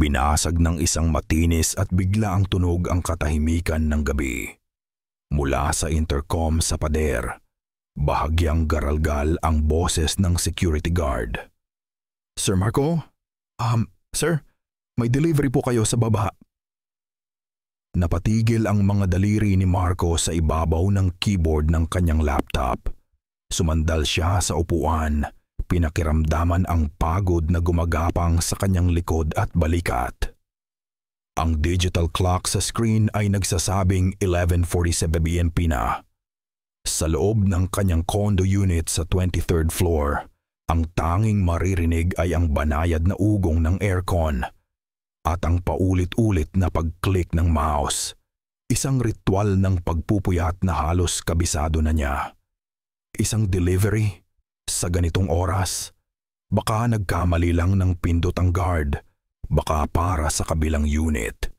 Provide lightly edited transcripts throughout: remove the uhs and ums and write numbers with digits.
Binasag ng isang matinis at biglaang tunog ang katahimikan ng gabi. Mula sa intercom sa pader, bahagyang garalgal ang boses ng security guard. Sir Marco? Sir, may delivery po kayo sa baba. Napatigil ang mga daliri ni Marco sa ibabaw ng keyboard ng kanyang laptop. Sumandal siya sa upuan, pinakiramdaman ang pagod na gumagapang sa kanyang likod at balikat. Ang digital clock sa screen ay nagsasabing 11:47 BNP na. Sa loob ng kanyang condo unit sa 23rd floor, ang tanging maririnig ay ang banayad na ugong ng aircon at ang paulit-ulit na pag-click ng mouse. Isang ritual ng pagpupuyat na halos kabisado na niya. Isang delivery? Sa ganitong oras, baka nagkamali lang ng pindot ang guard, baka para sa kabilang unit.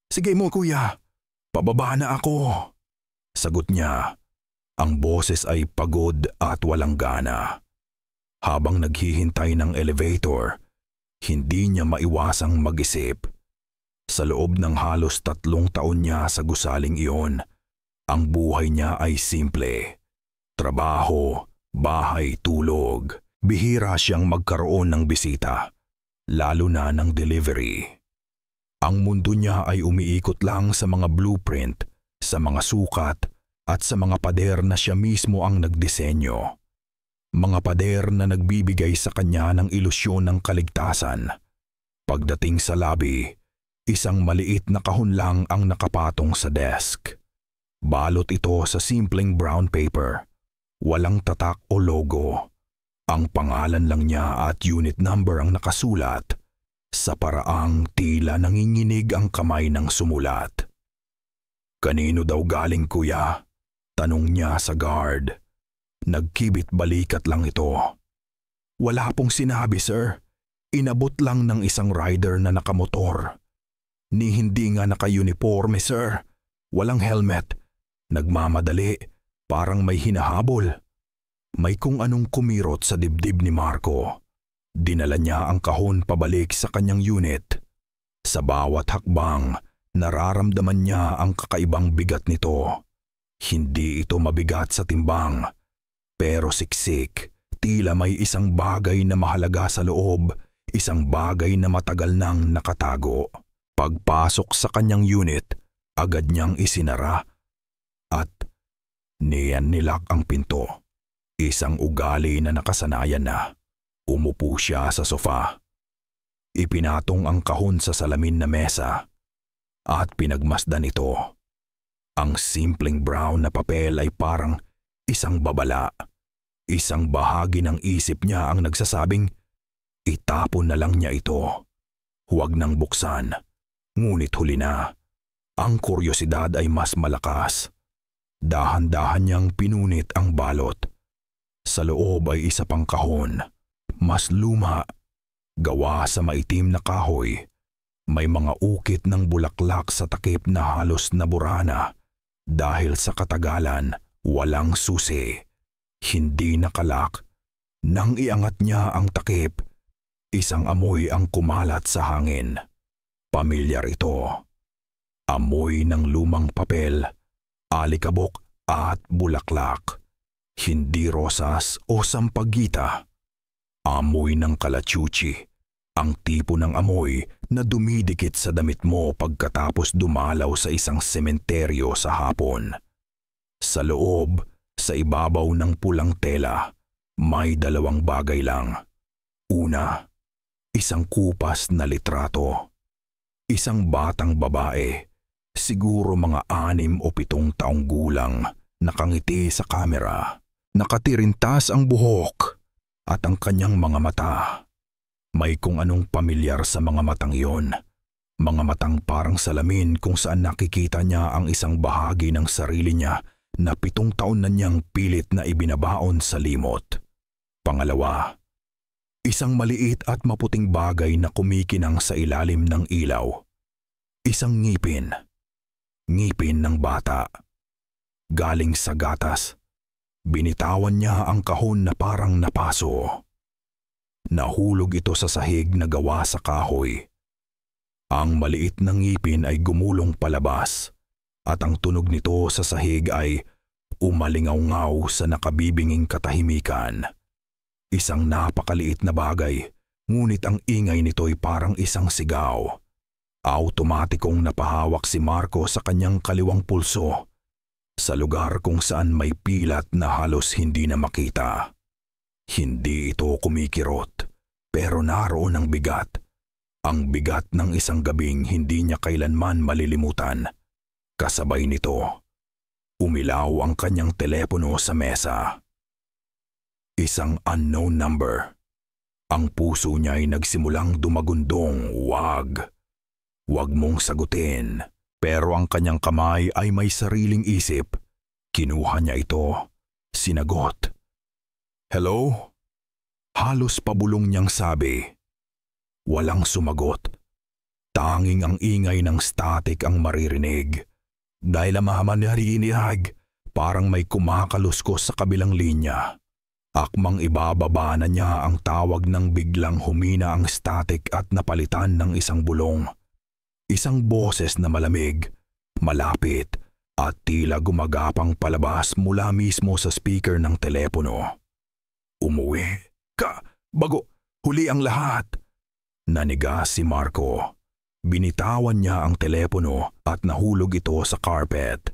Sige mo kuya, pababa na ako. Sagot niya. Ang boses ay pagod at walang gana. Habang naghihintay ng elevator, hindi niya maiwasang mag-isip. Sa loob ng halos 3 taon niya sa gusaling iyon, ang buhay niya ay simple. Trabaho, bahay, tulog. Bihira siyang magkaroon ng bisita, lalo na ng delivery. Ang mundo niya ay umiikot lang sa mga blueprint, sa mga sukat, at sa mga pader na siya mismo ang nagdisenyo. Mga pader na nagbibigay sa kanya ng ilusyon ng kaligtasan. Pagdating sa lobby, isang maliit na kahon lang ang nakapatong sa desk. Balot ito sa simpleng brown paper. Walang tatak o logo. Ang pangalan lang niya at unit number ang nakasulat. Sa paraang tila nanginginig ang kamay ng sumulat. Kanino daw galing kuya? Tanong niya sa guard. Nagkibit balikat lang ito. Wala pong sinabi sir. Inabot lang ng isang rider na nakamotor. Ni hindi nga naka-uniforme sir. Walang helmet. Nagmamadali. Parang may hinahabol. May kung anong kumirot sa dibdib ni Marco. Dinala niya ang kahon pabalik sa kanyang unit. Sa bawat hakbang, nararamdaman niya ang kakaibang bigat nito. Hindi ito mabigat sa timbang, pero siksik. Tila may isang bagay na mahalaga sa loob, isang bagay na matagal nang nakatago. Pagpasok sa kanyang unit, agad niyang isinara at nilak ang pinto. Isang ugali na nakasanayan na. Umupo siya sa sofa. Ipinatong ang kahon sa salamin na mesa at pinagmasdan ito. Ang simpleng brown na papel ay parang isang babala. Isang bahagi ng isip niya ang nagsasabing, itapon na lang niya ito. Huwag nang buksan. Ngunit huli na. Ang kuryosidad ay mas malakas. Dahan-dahan niyang pinunit ang balot. Sa loob ay isa pang kahon. Mas luma. Gawa sa maitim na kahoy. May mga ukit ng bulaklak sa takip na halos nabura na. Dahil sa katagalan, walang susi. Hindi nakalak. Nang iangat niya ang takip, isang amoy ang kumalat sa hangin. Pamilyar ito. Amoy ng lumang papel, alikabok at bulaklak. Hindi rosas o sampagita. Amoy ng kalachuchi. Ang tipo ng amoy na dumidikit sa damit mo pagkatapos dumalaw sa isang sementeryo sa hapon. Sa loob, sa ibabaw ng pulang tela, may 2 bagay lang. Una, isang kupas na litrato. Isang batang babae, siguro mga 6 o 7 taong gulang, nakangiti sa kamera. Nakatirintas ang buhok at ang kanyang mga mata. May kung anong pamilyar sa mga matang iyon. Mga matang parang salamin kung saan nakikita niya ang isang bahagi ng sarili niya na 7 taon na niyang pilit na ibinabaon sa limot. Pangalawa, isang maliit at maputing bagay na kumikinang sa ilalim ng ilaw. Isang ngipin. Ngipin ng bata. Galing sa gatas. Binitawan niya ang kahon na parang napaso. Nahulog ito sa sahig na gawa sa kahoy. Ang maliit na ngipin ay gumulong palabas at ang tunog nito sa sahig ay umalingaw-ngaw sa nakabibinging katahimikan. Isang napakaliit na bagay, ngunit ang ingay nito'y parang isang sigaw. Automatikong napahawak si Marco sa kanyang kaliwang pulso, sa lugar kung saan may pilat na halos hindi na makita. Hindi ito kumikirot, pero naroon ang bigat. Ang bigat ng isang gabing hindi niya kailanman malilimutan. Kasabay nito, umilaw ang kanyang telepono sa mesa. Isang unknown number. Ang puso niya ay nagsimulang dumagundong, wag. Wag mong sagutin. Pero ang kanyang kamay ay may sariling isip. Kinuha niya ito. Sinagot. Hello? Halos pabulong niyang sabi. Walang sumagot. Tanging ang ingay ng static ang maririnig. Dahil amaman nariinihag, parang may kumakaluskos sa kabilang linya. Akmang ibababa na niya ang tawag nang biglang humina ang static at napalitan ng isang bulong. Isang boses na malamig, malapit at tila gumagapang palabas mula mismo sa speaker ng telepono. Umuwi ka bago huli ang lahat. Naniga si Marco. Binitawan niya ang telepono at nahulog ito sa carpet.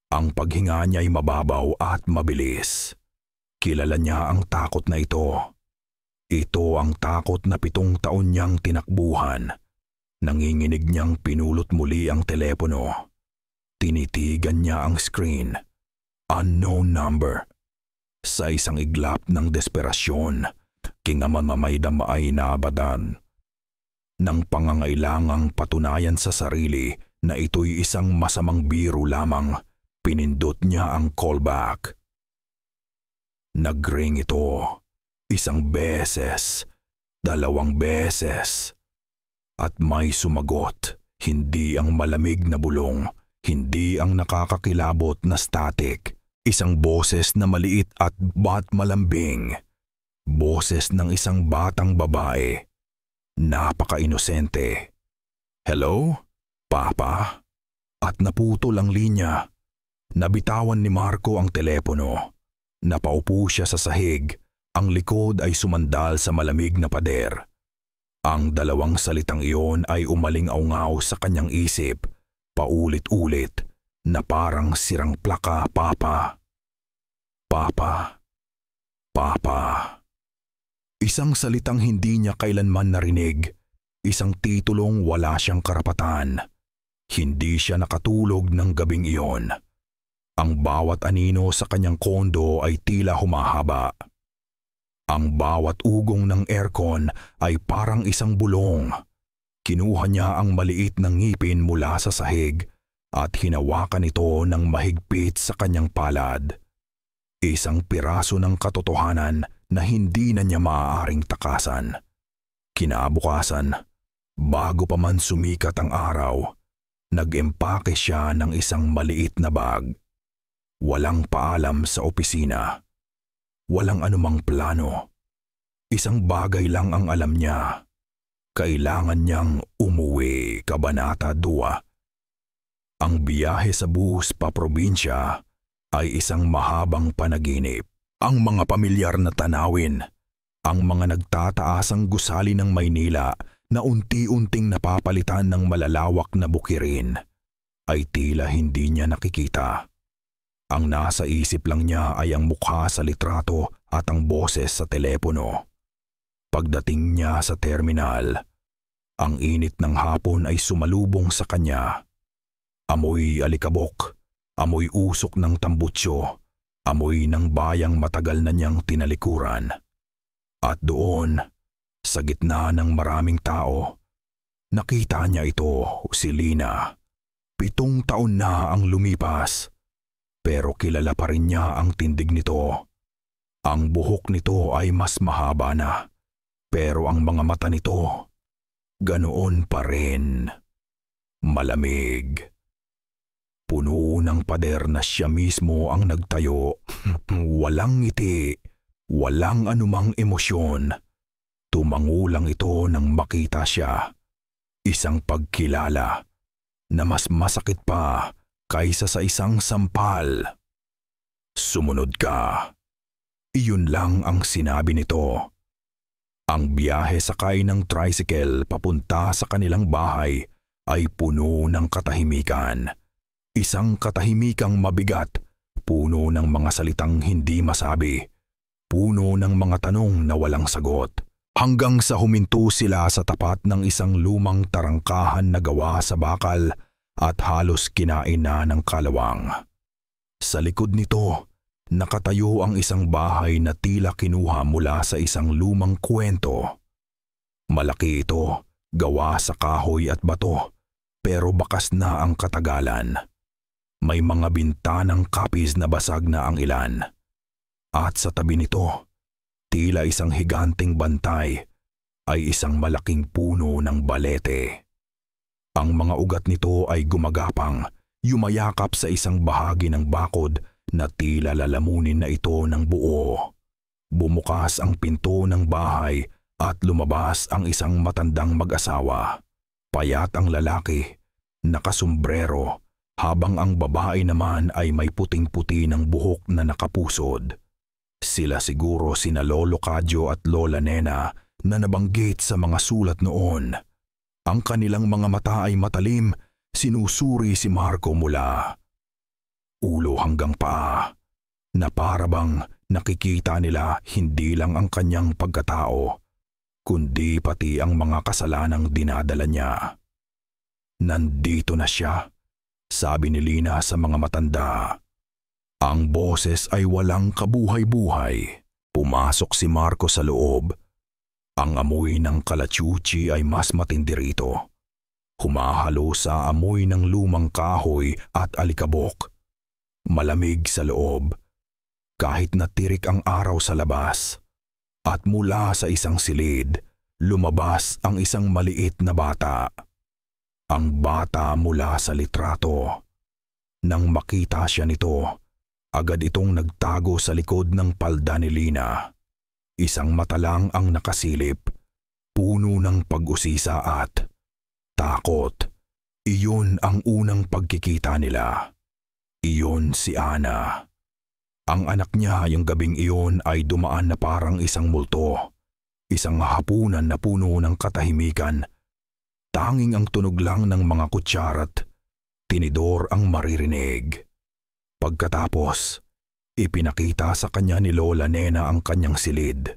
Ang paghinga niya ay mababaw at mabilis. Kilala niya ang takot na ito. Ito ang takot na 7 taon niyang tinakbuhan. Nanginginig niyang pinulot muli ang telepono. Tinitigan niya ang screen. Unknown number. Sa isang iglap ng desperasyon, kingamamamay ay naabadan. Nang pangangailangang patunayan sa sarili na ito'y isang masamang biro lamang, pinindot niya ang callback. Nag-ring ito. 1 beses, 2 beses. At may sumagot, hindi ang malamig na bulong, hindi ang nakakakilabot na static. Isang boses na maliit at malambing. Boses ng isang batang babae. Napaka-inosente. Hello? Papa? At naputol ang linya. Nabitawan ni Marco ang telepono. Napaupo siya sa sahig. Ang likod ay sumandal sa malamig na pader. Ang 2 salitang iyon ay umaling-aungaw sa kanyang isip, paulit-ulit, na parang sirang plaka, Papa. Papa. Papa. Isang salitang hindi niya kailanman narinig, isang titulong wala siyang karapatan. Hindi siya nakatulog ng gabing iyon. Ang bawat anino sa kanyang kondo ay tila humahaba. Ang bawat ugong ng aircon ay parang isang bulong. Kinuha niya ang maliit na ngipin mula sa sahig at hinawakan ito ng mahigpit sa kanyang palad. Isang piraso ng katotohanan na hindi na niya maaaring takasan. Kinabukasan, bago pa man sumikat ang araw, nag-empake siya ng isang maliit na bag. Walang paalam sa opisina. Walang anumang plano. Isang bagay lang ang alam niya. Kailangan niyang umuwi, Kabanata 2. Ang biyahe sa bus pa probinsya ay isang mahabang panaginip. Ang mga pamilyar na tanawin, ang mga nagtataasang gusali ng Maynila na unti-unting napapalitan ng malalawak na bukirin, ay tila hindi niya nakikita. Ang nasa isip lang niya ay ang mukha sa litrato at ang boses sa telepono. Pagdating niya sa terminal, ang init ng hapon ay sumalubong sa kanya. Amoy alikabok, amoy usok ng tambutsyo, amoy ng bayang matagal na niyang tinalikuran. At doon, sa gitna ng maraming tao, nakita niya ito, si Lina. 7 taon na ang lumipas, pero kilala pa rin niya ang tindig nito. Ang buhok nito ay mas mahaba na, pero ang mga mata nito, ganoon pa rin. Malamig. Puno ng pader na siya mismo ang nagtayo. Walang ngiti, walang anumang emosyon. Tumango lang ito nang makita siya. Isang pagkilala na mas masakit pa kaysa sa isang sampal. Sumunod ka. Iyon lang ang sinabi nito. Ang biyahe sakay ng tricycle papunta sa kanilang bahay ay puno ng katahimikan. Isang katahimikang mabigat, puno ng mga salitang hindi masabi, puno ng mga tanong na walang sagot. Hanggang sa huminto sila sa tapat ng isang lumang tarangkahan na gawa sa bakal at halos kinain na ng kalawang. Sa likod nito, nakatayo ang isang bahay na tila kinuha mula sa isang lumang kwento. Malaki ito, gawa sa kahoy at bato, pero bakas na ang katagalan. May mga bintanang kapis na basag na ang ilan. At sa tabi nito, tila isang higanteng bantay, ay isang malaking puno ng balete. Ang mga ugat nito ay gumagapang, yumayakap sa isang bahagi ng bakod na tila lalamunin na ito ng buo. Bumukas ang pinto ng bahay at lumabas ang isang matandang mag-asawa. Payat ang lalaki, nakasombrero, habang ang babae naman ay may puting-puti ng buhok na nakapusod. Sila siguro sina Lolo Kadyo at Lola Nena na nabanggit sa mga sulat noon. Ang kanilang mga mata ay matalim, sinusuri si Marco mula ulo hanggang paa, na para bang nakikita nila hindi lang ang kanyang pagkatao, kundi pati ang mga kasalanang dinadala niya. Nandito na siya, sabi ni Lina sa mga matanda. Ang boses ay walang kabuhay-buhay. Pumasok si Marco sa loob. Ang amoy ng kalachuchi ay mas matindi rito. Humahalo sa amoy ng lumang kahoy at alikabok. Malamig sa loob, kahit natirik ang araw sa labas. At mula sa isang silid, lumabas ang isang maliit na bata. Ang bata mula sa litrato. Nang makita siya nito, agad itong nagtago sa likod ng palda ni Lina. Isang mata lang ang nakasilip, puno ng pag-usisa at takot. Iyon ang unang pagkikita nila. Iyon si Ana. Ang anak niya yung gabing iyon ay dumaan na parang isang multo. Isang hapunan na puno ng katahimikan. Tanging ang tunog lang ng mga kutsara't tinidor ang maririnig. Pagkatapos, ipinakita sa kanya ni Lola Nena ang kanyang silid.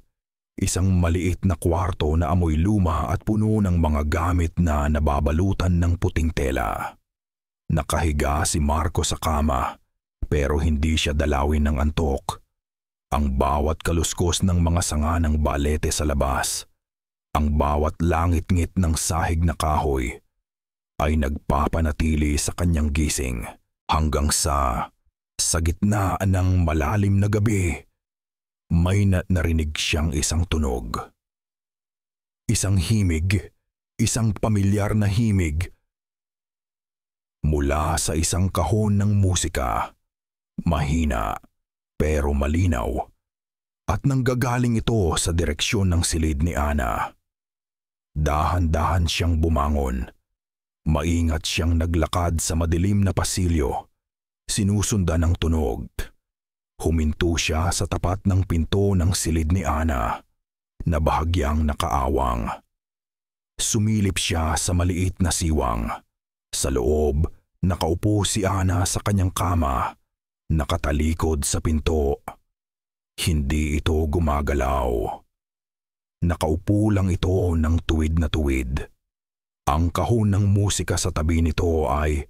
Isang maliit na kwarto na amoy luma at puno ng mga gamit na nababalutan ng puting tela. Nakahiga si Marco sa kama, pero hindi siya dalawin ng antok. Ang bawat kaluskos ng mga sanga ng balete sa labas, ang bawat langit-ngit ng sahig na kahoy, ay nagpapanatili sa kanyang gising hanggang sa gitna ng malalim na gabi, may narinig siyang isang tunog. Isang himig, isang pamilyar na himig. Mula sa isang kahon ng musika, mahina pero malinaw, at nanggagaling ito sa direksyon ng silid ni Ana. Dahan-dahan siyang bumangon. Maingat siyang naglakad sa madilim na pasilyo. Sinusundan ng tunog. Huminto siya sa tapat ng pinto ng silid ni Ana, na bahagyang nakaawang. Sumilip siya sa maliit na siwang. Sa loob, nakaupo si Ana sa kanyang kama, nakatalikod sa pinto. Hindi ito gumagalaw. Nakaupo lang ito ng tuwid na tuwid. Ang kahon ng musika sa tabi nito ay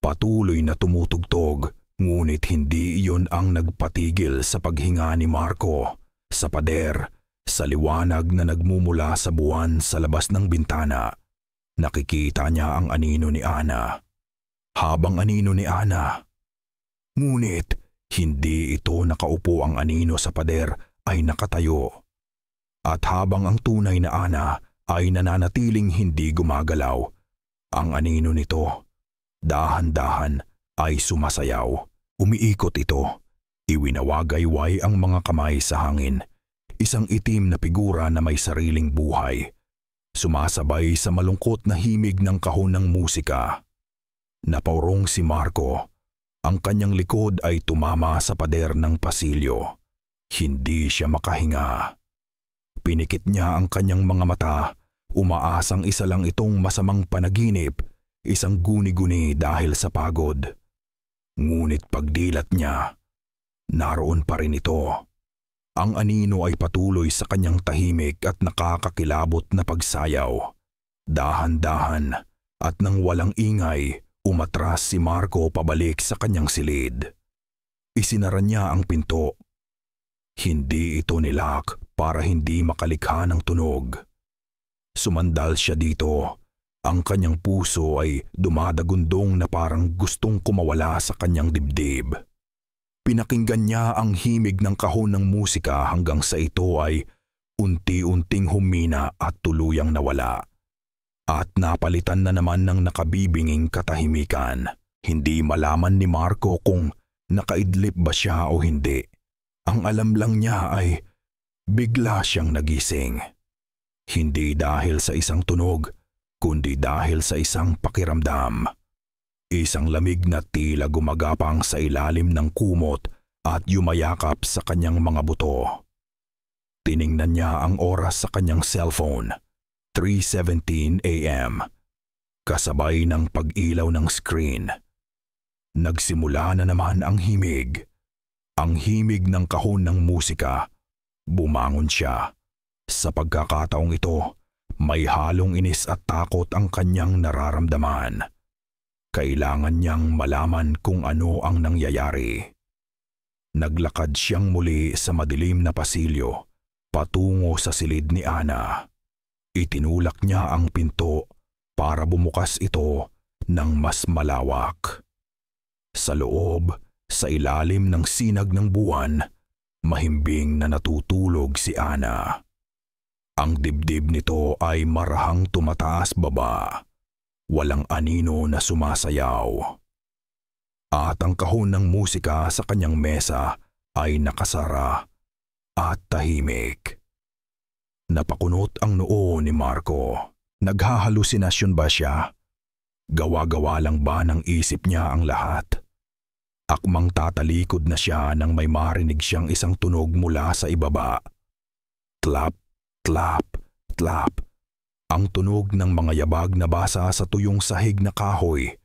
patuloy na tumutugtog, ngunit hindi iyon ang nagpatigil sa paghinga ni Marco sa pader, sa liwanag na nagmumula sa buwan sa labas ng bintana. Nakikita niya ang anino ni Ana. Habang anino ni Ana. Ngunit hindi ito nakaupo, ang anino sa pader ay nakatayo. At habang ang tunay na Ana ay nananatiling hindi gumagalaw, ang anino nito dahan-dahan ay sumasayaw. Umiikot ito. Iwinawagayway ang mga kamay sa hangin. Isang itim na figura na may sariling buhay. sumasabay sa malungkot na himig ng kahon ng musika. Napaurong si Marco. Ang kanyang likod ay tumama sa pader ng pasilyo. Hindi siya makahinga. Pinikit niya ang kanyang mga mata, umaasang isa lang itong masamang panaginip, isang guni-guni dahil sa pagod. Ngunit pagdilat niya, naroon pa rin ito. Ang anino ay patuloy sa kanyang tahimik at nakakakilabot na pagsayaw. Dahan-dahan at nang walang ingay, umatras si Marco pabalik sa kanyang silid. Isinara niya ang pinto. Hindi ito nilak para hindi makalikha ng tunog. Sumandal siya dito. Ang kanyang puso ay dumadagundong na parang gustong kumawala sa kanyang dibdib. Pinakinggan niya ang himig ng kahon ng musika hanggang sa ito ay unti-unting humina at tuluyang nawala. At napalitan na naman ng nakabibinging katahimikan. Hindi malaman ni Marco kung nakaidlip ba siya o hindi. Ang alam lang niya ay bigla siyang nagising. Hindi dahil sa isang tunog, kundi dahil sa isang pakiramdam. Isang lamig na tila gumagapang sa ilalim ng kumot at yumayakap sa kanyang mga buto. Tiningnan niya ang oras sa kanyang cellphone. 3:17 a.m. Kasabay ng pag-ilaw ng screen. Nagsimula na naman ang himig. Ang himig ng kahon ng musika. Bumangon siya. Sa pagkakataong ito, may halong inis at takot ang kanyang nararamdaman. Kailangan niyang malaman kung ano ang nangyayari. Naglakad siyang muli sa madilim na pasilyo, patungo sa silid ni Ana. Itinulak niya ang pinto para bumukas ito ng mas malawak. Sa loob, sa ilalim ng sinag ng buwan, mahimbing na natutulog si Ana. Ang dibdib nito ay marahang tumataas baba. Walang anino na sumasayaw. At ang kahon ng musika sa kanyang mesa ay nakasara at tahimik. Napakunot ang noo ni Marco. Naghahalusinasyon ba siya? Gawa-gawa lang ba ng isip niya ang lahat? Akmang tatalikod na siya nang may marinig siyang isang tunog mula sa ibaba. Tlap, tlap, tlap. Ang tunog ng mga yabag na basa sa tuyong sahig na kahoy.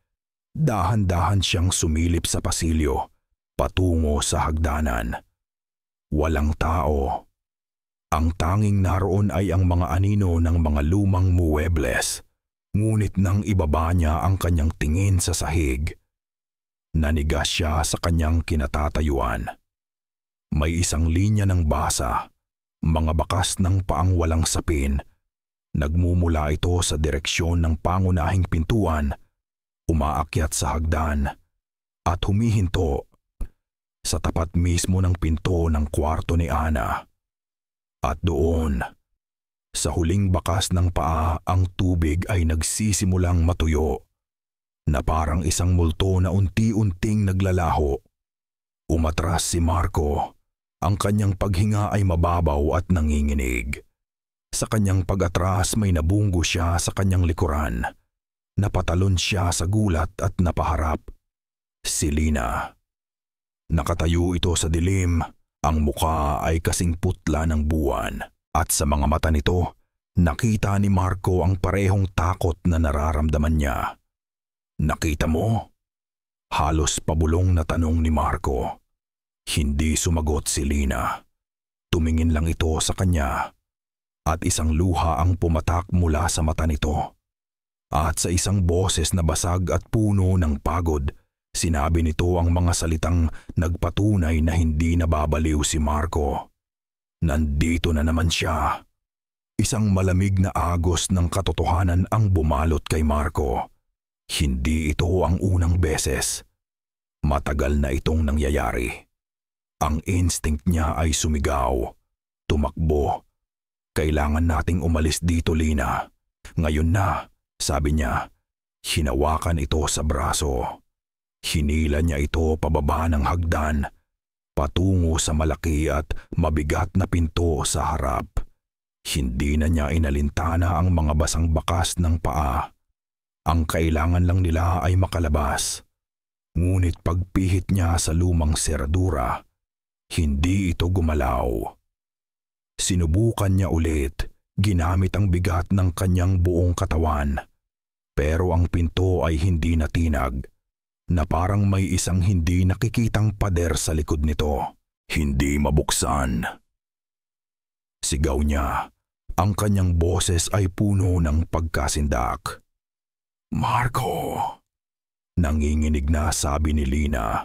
Dahan-dahan siyang sumilip sa pasilyo, patungo sa hagdanan. Walang tao. Ang tanging naroon ay ang mga anino ng mga lumang muebles. Ngunit nang ibaba niya ang kanyang tingin sa sahig, nanigas siya sa kanyang kinatatayuan. May isang linya ng basa, mga bakas ng paang walang sapin. Nagmumula ito sa direksyon ng pangunahing pintuan, umaakyat sa hagdan, at humihinto sa tapat mismo ng pinto ng kwarto ni Ana. At doon, sa huling bakas ng paa, ang tubig ay nagsisimulang matuyo, na parang isang multo na unti-unting naglalaho. Umatras si Marco. Ang kanyang paghinga ay mababaw at nanginginig. Sa kanyang pag-atras may nabunggo siya sa kanyang likuran. Napatalon siya sa gulat at napaharap. Si Lina. Nakatayo ito sa dilim. Ang mukha ay kasing putla ng buwan. At sa mga mata nito, nakita ni Marco ang parehong takot na nararamdaman niya. "Nakita mo?" Halos pabulong na tanong ni Marco. Hindi sumagot si Lina. Tumingin lang ito sa kanya. At isang luha ang pumatak mula sa mata nito. At sa isang boses na basag at puno ng pagod, sinabi nito ang mga salitang nagpatunay na hindi nababaliw si Marco. Nandito na naman siya. Isang malamig na agos ng katotohanan ang bumalot kay Marco. Hindi ito ang unang beses. Matagal na itong nangyayari. Ang instinct niya ay sumigaw. Tumakbo. "Kailangan nating umalis dito, Lina. Ngayon na," sabi niya. Hinawakan ito sa braso. Hinila niya ito pababa ng hagdan, patungo sa malaki at mabigat na pinto sa harap. Hindi na niya inalintana ang mga basang bakas ng paa. Ang kailangan lang nila ay makalabas. Ngunit pagpihit niya sa lumang seradura, hindi ito gumalaw. Sinubukan niya ulit, ginamit ang bigat ng kanyang buong katawan. Pero ang pinto ay hindi natinag, na parang may isang hindi nakikitang pader sa likod nito. Hindi mabuksan. Sigaw niya. Ang kanyang boses ay puno ng pagkasindak. "Marco!" Nanginginig na sabi ni Lina.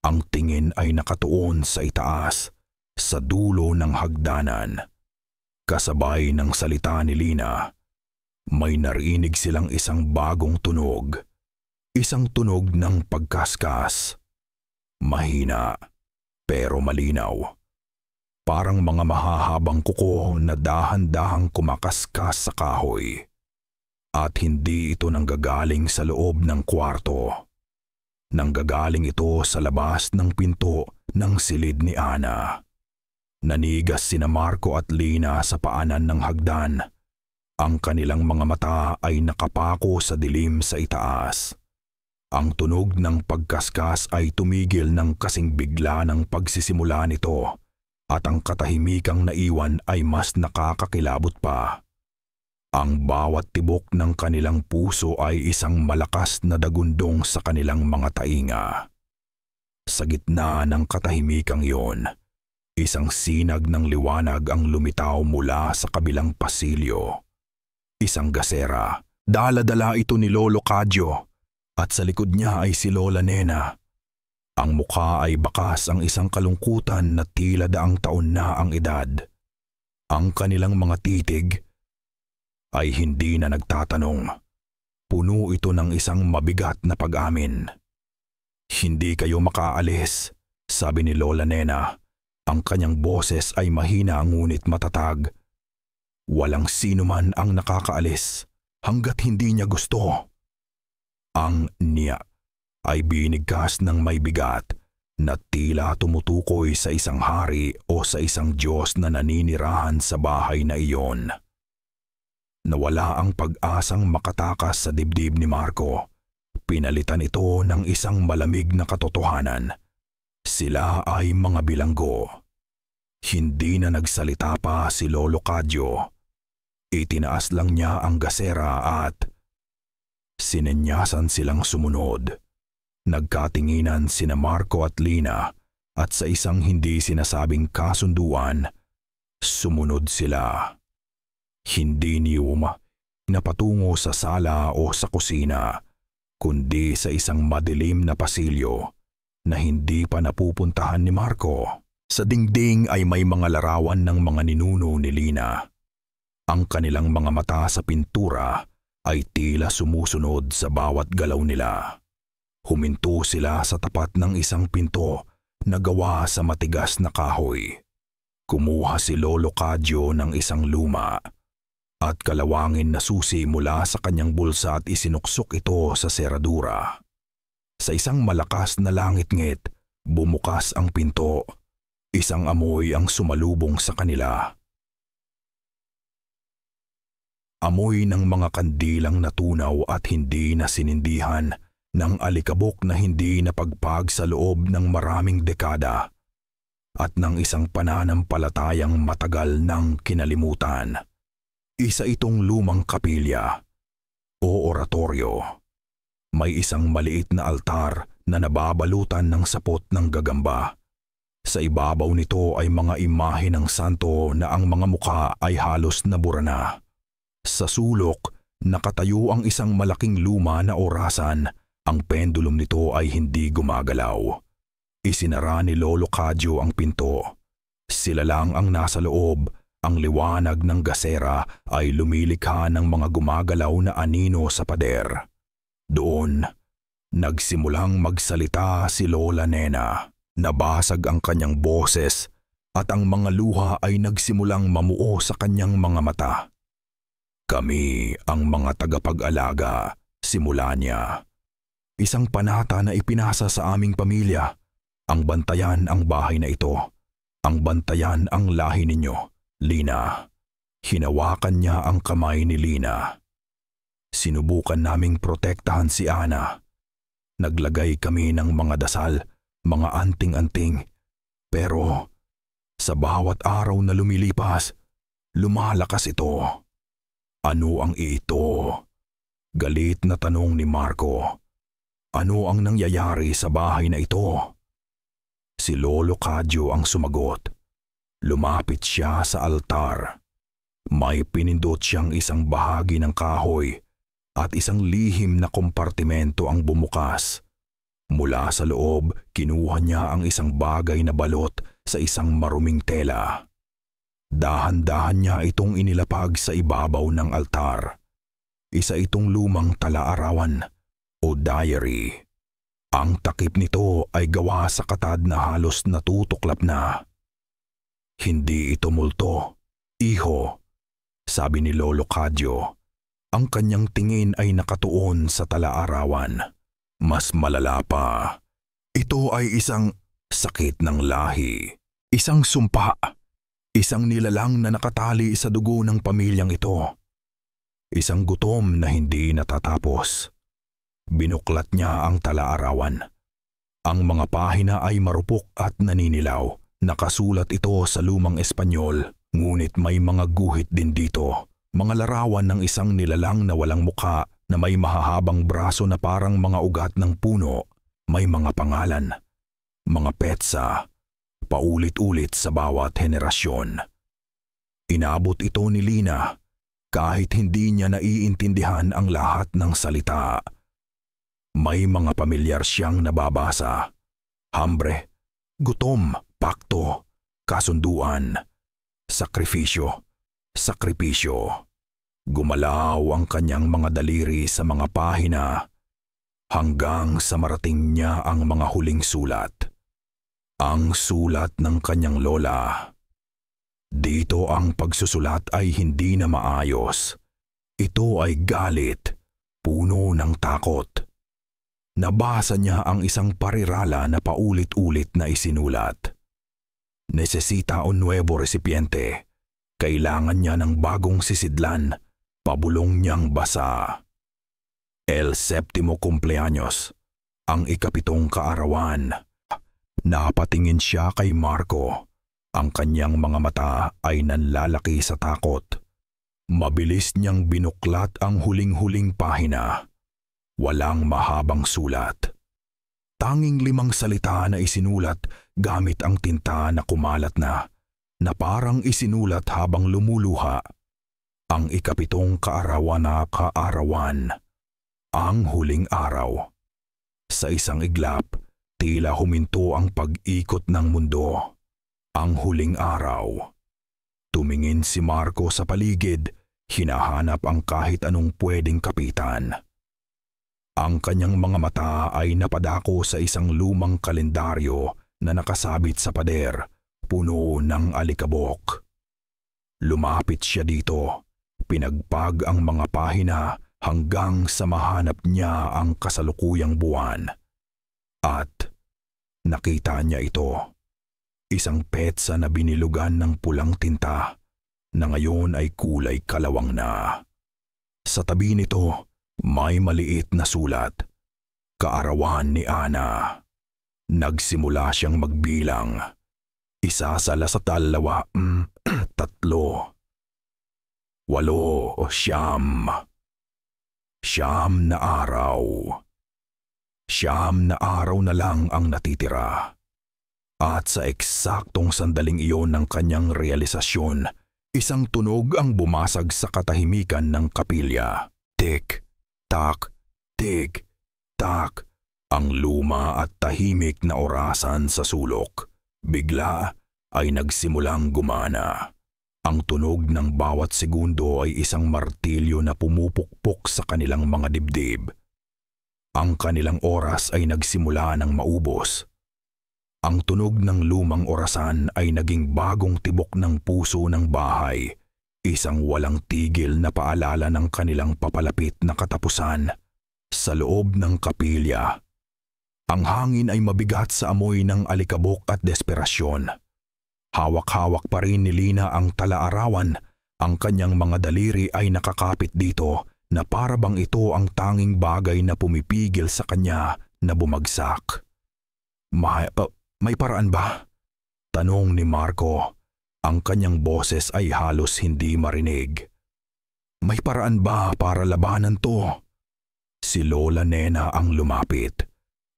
Ang tingin ay nakatuon sa itaas, sa dulo ng hagdanan. Kasabay ng salita ni Lina, may narinig silang isang bagong tunog. Isang tunog ng pagkaskas. Mahina, pero malinaw. Parang mga mahahabang kuko na dahan-dahang kumakaskas sa kahoy. At hindi ito nanggagaling sa loob ng kwarto. Nanggagaling ito sa labas ng pinto ng silid ni Ana. Nanigas sina Marco at Lina sa paanan ng hagdan. Ang kanilang mga mata ay nakapako sa dilim sa itaas. Ang tunog ng pagkaskas ay tumigil ng kasing bigla ng pagsisimula nito, at ang katahimikang naiwan ay mas nakakakilabot pa. Ang bawat tibok ng kanilang puso ay isang malakas na dagundong sa kanilang mga tainga. Sa gitna ng katahimikang iyon, isang sinag ng liwanag ang lumitaw mula sa kabilang pasilyo. Isang gasera. Dala-dala ito ni Lolo Cadyo, at sa likod niya ay si Lola Nena. Ang mukha ay bakas ang isang kalungkutan na tila daang taon na ang edad. Ang kanilang mga titig ay hindi na nagtatanong. Puno ito ng isang mabigat na pag-amin. "Hindi kayo makaalis," sabi ni Lola Nena. Ang kanyang boses ay mahina ngunit matatag. Walang sino man ang nakakaalis hanggat hindi niya gusto. Ang niya ay binigkas ng may bigat na tila tumutukoy sa isang hari o sa isang Diyos na naninirahan sa bahay na iyon. Nawala ang pag-asang makatakas sa dibdib ni Marco. Pinalitan ito ng isang malamig na katotohanan. Sila ay mga bilanggo. Hindi na nagsalita pa si Lolo Cadyo. Itinaas lang niya ang gasera at sinenyasan silang sumunod. Nagkatinginan sina Marco at Lina at sa isang hindi sinasabing kasunduan, sumunod sila. Hindi niyuma napatungo sa sala o sa kusina, kundi sa isang madilim na pasilyo na hindi pa napupuntahan ni Marco. Sa dingding ay may mga larawan ng mga ninuno ni Lina. Ang kanilang mga mata sa pintura ay tila sumusunod sa bawat galaw nila. Huminto sila sa tapat ng isang pinto na gawa sa matigas na kahoy. Kumuha si Lolo Cadyo ng isang luma at kalawangin na susi mula sa kanyang bulsa at isinuksok ito sa seradura. Sa isang malakas na langit-ngit, bumukas ang pinto. Isang amoy ang sumalubong sa kanila. Amoy ng mga kandilang natunaw at hindi na sinindihan ng alikabok na hindi napagpag sa loob ng maraming dekada at ng isang pananampalatayang matagal ng kinalimutan. Isa itong lumang kapilya o oratoryo. May isang maliit na altar na nababalutan ng sapot ng gagamba. Sa ibabaw nito ay mga imahe ng santo na ang mga mukha ay halos nabura na. Sa sulok, nakatayo ang isang malaking luma na orasan. Ang pendulum nito ay hindi gumagalaw. Isinara ni Lolo Cadyo ang pinto. Sila lang ang nasa loob. Ang liwanag ng gasera ay lumilikha ng mga gumagalaw na anino sa pader. Doon, nagsimulang magsalita si Lola Nena. Nabasag ang kanyang boses at ang mga luha ay nagsimulang mamuo sa kanyang mga mata. "Kami ang mga tagapag-alaga," simula niya. "Isang panata na ipinasa sa aming pamilya. Ang bantayan ang bahay na ito. Ang bantayan ang lahi ninyo, Lina. Hinawakan niya ang kamay ni Lina. Sinubukan naming protektahan si Ana. Naglagay kami ng mga dasal, mga anting-anting. Pero sa bawat araw na lumilipas, lumalakas ito. Ano ang ito? Galit na tanong ni Marco. Ano ang nangyayari sa bahay na ito? Si Lolo Cadyo ang sumagot. Lumapit siya sa altar. May pinindot siyang isang bahagi ng kahoy at isang lihim na kompartimento ang bumukas. Mula sa loob, kinuha niya ang isang bagay na balot sa isang maruming tela. Dahan-dahan niya itong inilapag sa ibabaw ng altar. Isa itong lumang tala-arawan o diary. Ang takip nito ay gawa sa katad na halos natutuklap na. Hindi ito multo, iho, sabi ni Lolo Cadyo. Ang kanyang tingin ay nakatuon sa tala-arawan. Mas malala pa. Ito ay isang sakit ng lahi, isang sumpa, isang nilalang na nakatali sa dugo ng pamilyang ito. Isang gutom na hindi natatapos. Binuklat niya ang tala-arawan. Ang mga pahina ay marupok at naninilaw. Nakasulat ito sa lumang Espanyol, ngunit may mga guhit din dito. Mga larawan ng isang nilalang na walang mukha na may mahahabang braso na parang mga ugat ng puno. May mga pangalan, mga petsa, paulit-ulit sa bawat henerasyon. Inabot ito ni Lina kahit hindi niya naiintindihan ang lahat ng salita. May mga pamilyar siyang nababasa. Hambre, gutom, pakto, kasunduan, sakripisyo. Sakripisyo. Gumalaw ang kanyang mga daliri sa mga pahina hanggang sa marating niya ang mga huling sulat. Ang sulat ng kanyang lola. Dito ang pagsusulat ay hindi na maayos. Ito ay galit, puno ng takot. Nabasa niya ang isang parirala na paulit-ulit na isinulat. Necesita un nuevo recipiente. Kailangan niya ng bagong sisidlan, pabulong niyang basa. El séptimo cumpleaños, ang ikapitong kaarawan. Napatingin siya kay Marco. Ang kanyang mga mata ay nanlalaki sa takot. Mabilis niyang binuklat ang huling-huling pahina. Walang mahabang sulat. Tanging 5 salita na isinulat gamit ang tinta na kumalat na parang isinulat habang lumuluha. Ang ikapitong kaarawan na kaarawan. Ang huling araw. Sa isang iglap, tila huminto ang pag-ikot ng mundo. Ang huling araw. Tumingin si Marco sa paligid, hinahanap ang kahit anong pwedeng kapitan. Ang kanyang mga mata ay napadako sa isang lumang kalendaryo na nakasabit sa pader, puno ng alikabok. Lumapit siya dito, pinagpag ang mga pahina hanggang sa mahanap niya ang kasalukuyang buwan. At nakita niya ito, isang petsa na binilugan ng pulang tinta na ngayon ay kulay kalawang na. Sa tabi nito, may maliit na sulat, kaarawan ni Ana. Nagsimula siyang magbilang. 1 sa 2, 3, 8 o 9. 9 na araw. 9 na araw na lang ang natitira. At sa eksaktong sandaling iyon ng kanyang realisasyon, isang tunog ang bumasag sa katahimikan ng kapilya. Tik, tak, tik, tak. Ang luma at tahimik na orasan sa sulok. Bigla ay nagsimulang gumana. Ang tunog ng bawat segundo ay isang martilyo na pumupukpok sa kanilang mga dibdib. Ang kanilang oras ay nagsimula ng maubos. Ang tunog ng lumang orasan ay naging bagong tibok ng puso ng bahay, isang walang tigil na paalala ng kanilang papalapit na katapusan. Sa loob ng kapilya, ang hangin ay mabigat sa amoy ng alikabok at desperasyon. Hawak-hawak pa rin ni Lina ang tala-arawan Ang kanyang mga daliri ay nakakapit dito na para bang ito ang tanging bagay na pumipigil sa kanya na bumagsak. May paraan ba? Tanong ni Marco. Ang kanyang boses ay halos hindi marinig. May paraan ba para labanan to? Si Lola Nena ang lumapit.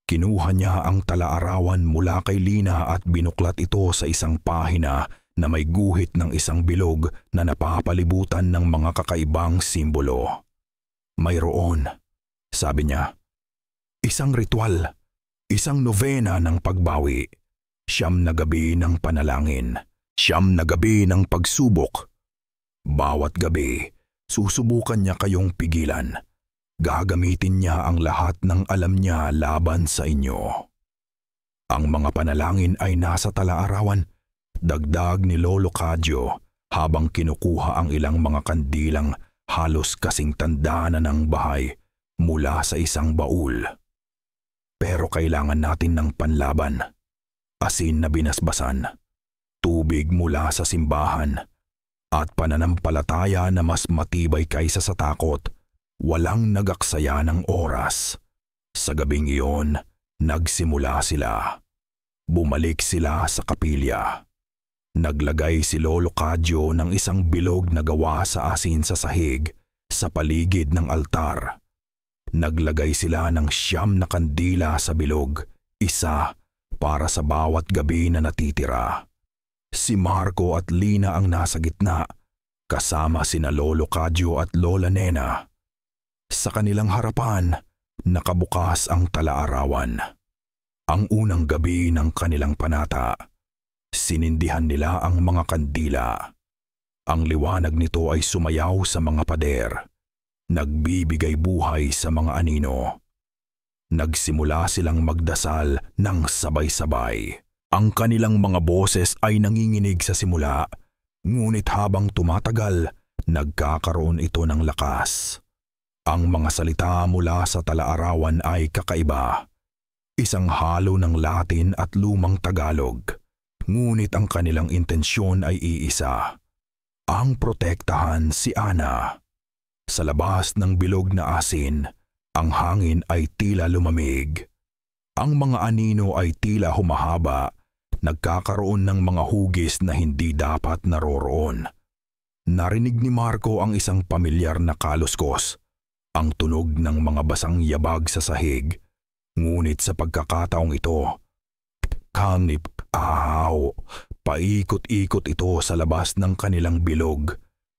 Kinuha niya ang talaarawan mula kay Lina at binuklat ito sa isang pahina na may guhit ng isang bilog na napapalibutan ng mga kakaibang simbolo. Mayroon, sabi niya, isang ritual, isang nobena ng pagbawi, 9 na gabi ng panalangin, 9 na gabi ng pagsubok. Bawat gabi, susubukan niya kayong pigilan. Gagamitin niya ang lahat ng alam niya laban sa inyo. Ang mga panalangin ay nasa talaarawan, dagdag ni Lolo Cadyo habang kinukuha ang ilang mga kandilang halos kasing tanda na ng bahay mula sa isang baul. Pero kailangan natin ng panlaban, asin na binasbasan, tubig mula sa simbahan, at pananampalataya na mas matibay kaysa sa takot. Walang nagaksaya ng oras. Sa gabing iyon, nagsimula sila. Bumalik sila sa kapilya. Naglagay si Lolo Cadyo ng isang bilog na gawa sa asin sa sahig sa paligid ng altar. Naglagay sila ng 9 na kandila sa bilog, isa para sa bawat gabi na natitira. Si Marco at Lina ang nasa gitna, kasama sina Lolo Cadyo at Lola Nena. Sa kanilang harapan, nakabukas ang talaarawan. Ang unang gabi ng kanilang panata, sinindihan nila ang mga kandila. Ang liwanag nito ay sumayaw sa mga pader, nagbibigay buhay sa mga anino. Nagsimula silang magdasal ng sabay-sabay. Ang kanilang mga boses ay nanginginig sa simula, ngunit habang tumatagal, nagkakaroon ito ng lakas. Ang mga salita mula sa talaarawan ay kakaiba. Isang halo ng Latin at lumang Tagalog. Ngunit ang kanilang intensyon ay iisa. Ang protektahan si Ana. Sa labas ng bilog na asin, ang hangin ay tila lumamig. Ang mga anino ay tila humahaba, nagkakaroon ng mga hugis na hindi dapat naroroon. Narinig ni Marco ang isang pamilyar na kaluskos. Ang tunog ng mga basang yabag sa sahig, ngunit sa pagkakataong ito, paikot-ikot ito sa labas ng kanilang bilog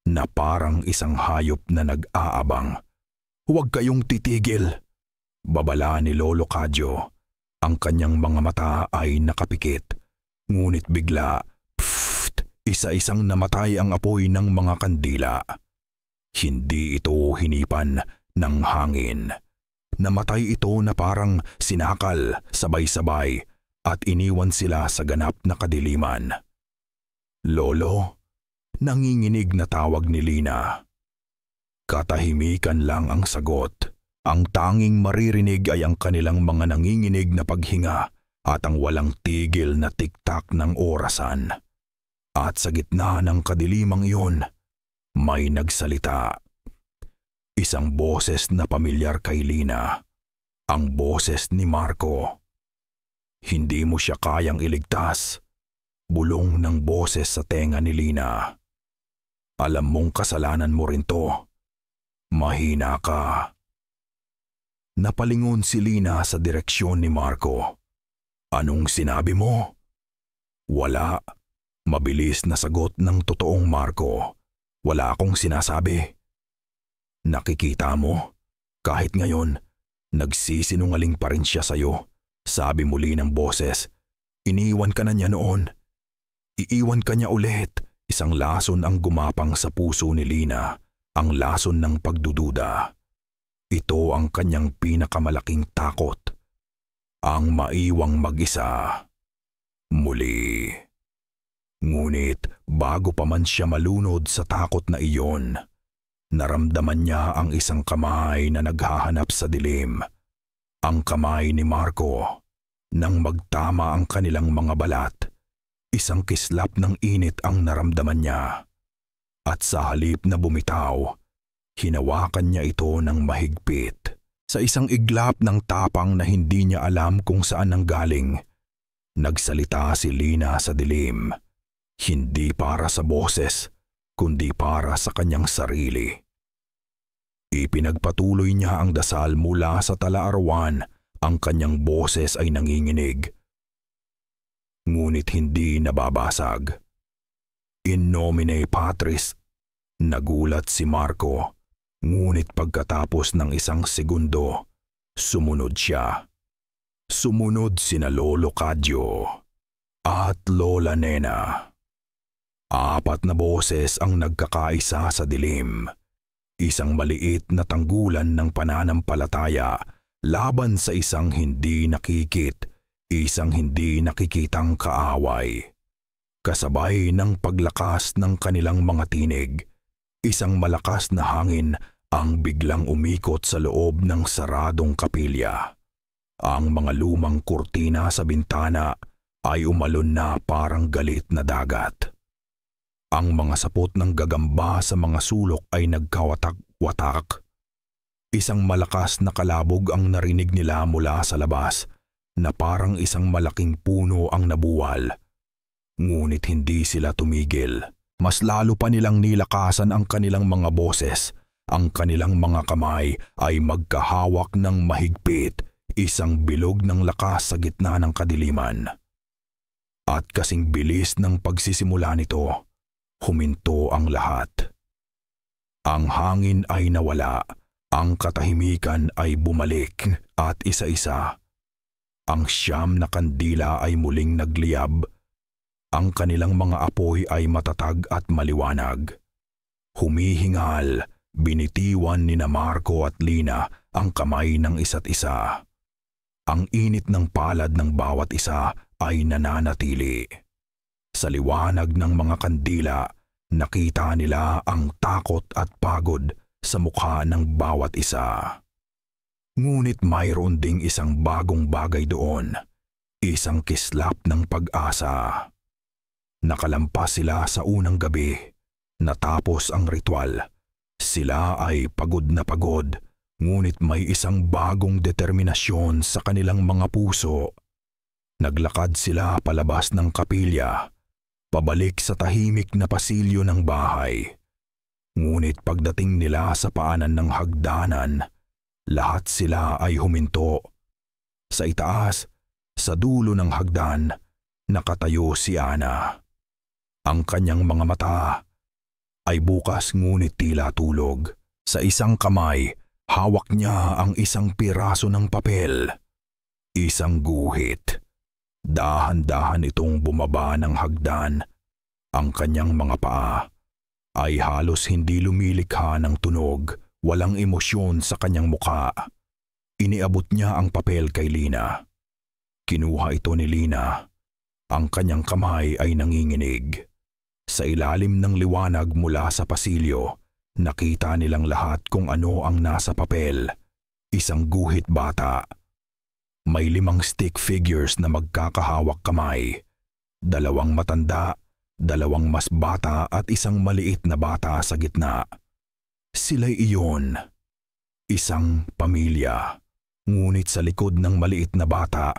na parang isang hayop na nag-aabang. Huwag kayong titigil, babala ni Lolo Cadyo. Ang kanyang mga mata ay nakapikit, ngunit bigla, isa-isang namatay ang apoy ng mga kandila. Hindi ito hinipan ng hangin. Namatay ito na parang sinakal sabay-sabay at iniwan sila sa ganap na kadiliman. Lolo, nanginginig na tawag ni Lina. Katahimikan lang ang sagot. Ang tanging maririnig ay ang kanilang mga nanginginig na paghinga at ang walang tigil na tiktak ng orasan. At sa gitna ng kadilimang iyon, may nagsalita. Isang boses na pamilyar kay Lina, ang boses ni Marco. Hindi mo siya kayang iligtas, bulong ng boses sa tenga ni Lina. Alam mong kasalanan mo rin to. Mahina ka. Napalingon si Lina sa direksyon ni Marco. Anong sinabi mo? Wala. Mabilis na sagot ng totoong Marco. Wala akong sinasabi. Nakikita mo, kahit ngayon, nagsisinungaling pa rin siya sa'yo. Sabi muli ng boses, iniwan ka na niya noon. Iiwan ka niya ulit. Isang lason ang gumapang sa puso ni Lina, ang lason ng pagdududa. Ito ang kanyang pinakamalaking takot. Ang maiwang mag-isa. Muli. Ngunit bago pa man siya malunod sa takot na iyon, naramdaman niya ang isang kamay na naghahanap sa dilim. Ang kamay ni Marco. Nang magtama ang kanilang mga balat, isang kislap ng init ang naramdaman niya. At sa halip na bumitaw, hinawakan niya ito ng mahigpit. Sa isang iglap ng tapang na hindi niya alam kung saan nanggaling, nagsalita si Lina sa dilim. Hindi para sa boses, kundi para sa kanyang sarili. Ipinagpatuloy niya ang dasal mula sa talaarawan. Ang kanyang boses ay nanginginig, ngunit hindi nababasag. In nomine Patris, nagulat si Marco, ngunit pagkatapos ng isang segundo, sumunod siya. Sumunod sina Lolo Cadyo at Lola Nena. 4 na boses ang nagkakaisa sa dilim. Isang maliit na tanggulan ng pananampalataya laban sa isang hindi nakikitang kaaway. Kasabay ng paglakas ng kanilang mga tinig, isang malakas na hangin ang biglang umikot sa loob ng saradong kapilya. Ang mga lumang kurtina sa bintana ay umalon na parang galit na dagat. Ang mga sapot ng gagamba sa mga sulok ay nagkawatak-watak. Isang malakas na kalabog ang narinig nila mula sa labas na parang isang malaking puno ang nabuwal. Ngunit hindi sila tumigil. Mas lalo pa nilang nilakasan ang kanilang mga boses. Ang kanilang mga kamay ay magkahawak ng mahigpit, isang bilog ng lakas sa gitna ng kadiliman. At kasing bilis ng pagsisimula nito, huminto ang lahat. Ang hangin ay nawala. Ang katahimikan ay bumalik at isa-isa. Ang 9 na kandila ay muling nagliyab. Ang kanilang mga apoy ay matatag at maliwanag. Humihingal, binitiwan ni Marco at Lina ang kamay ng isa't isa. Ang init ng palad ng bawat isa ay nananatili. Sa liwanag ng mga kandila, nakita nila ang takot at pagod sa mukha ng bawat isa. Ngunit mayroon ding isang bagong bagay doon, isang kislap ng pag-asa. Nakalampas sila sa unang gabi, natapos ang ritual. Sila ay pagod na pagod, ngunit may isang bagong determinasyon sa kanilang mga puso. Naglakad sila palabas ng kapilya, pabalik sa tahimik na pasilyo ng bahay. Ngunit pagdating nila sa paanan ng hagdanan, lahat sila ay huminto. Sa itaas, sa dulo ng hagdan, nakatayo si Ana. Ang kanyang mga mata ay bukas ngunit tila tulog. Sa isang kamay, hawak niya ang isang piraso ng papel. Isang guhit. Dahan-dahan itong bumaba ng hagdan. Ang kanyang mga paa ay halos hindi lumilikha ng tunog, walang emosyon sa kanyang mukha. Iniabot niya ang papel kay Lina. Kinuha ito ni Lina. Ang kanyang kamay ay nanginginig. Sa ilalim ng liwanag mula sa pasilyo, nakita nilang lahat kung ano ang nasa papel. Isang guhit bata. May 5 stick figures na magkakahawak kamay. 2 matanda, 2 mas bata at isang maliit na bata sa gitna. Sila'y iyon. Isang pamilya. Ngunit sa likod ng maliit na bata,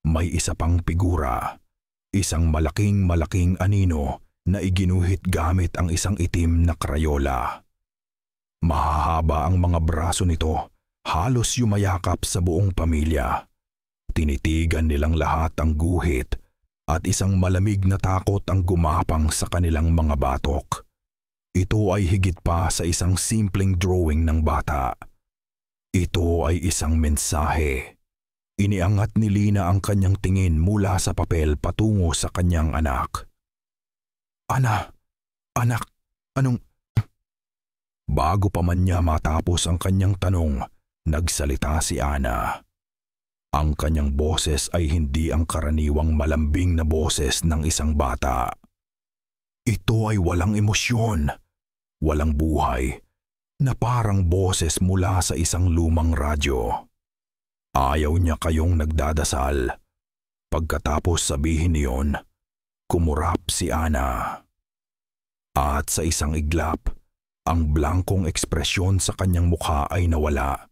may isa pang figura. Isang malaking anino na iginuhit gamit ang isang itim na krayola. Mahahaba ang mga braso nito, halos yumayakap sa buong pamilya. Tinitigan nilang lahat ang guhit at isang malamig na takot ang gumapang sa kanilang mga batok. Ito ay higit pa sa isang simpleng drawing ng bata. Ito ay isang mensahe. Iniangat ni Lina ang kanyang tingin mula sa papel patungo sa kanyang anak. Anak, anong... Bago pa man niya matapos ang kanyang tanong, nagsalita si Ana. Ang kanyang boses ay hindi ang karaniwang malambing na boses ng isang bata. Ito ay walang emosyon, walang buhay, na parang boses mula sa isang lumang radyo. Ayaw niya kayong nagdadasal. Pagkatapos sabihin niyon, kumurap si Ana. At sa isang iglap, ang blankong ekspresyon sa kanyang mukha ay nawala,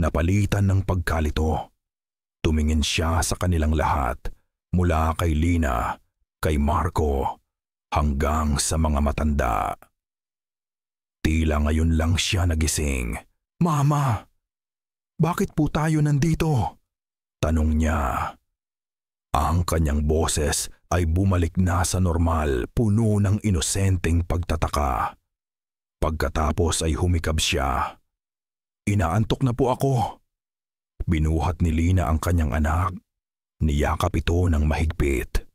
napalitan ng pagkalito. Tumingin siya sa kanilang lahat, mula kay Lina, kay Marco, hanggang sa mga matanda. Tila ngayon lang siya nagising. "Mama, bakit po tayo nandito?" tanong niya. Ang kanyang boses ay bumalik na sa normal, puno ng inosenteng pagtataka. Pagkatapos ay humikab siya. "Inaantok na po ako." Binuhat ni Lina ang kanyang anak. Niyakap ito ng mahigpit.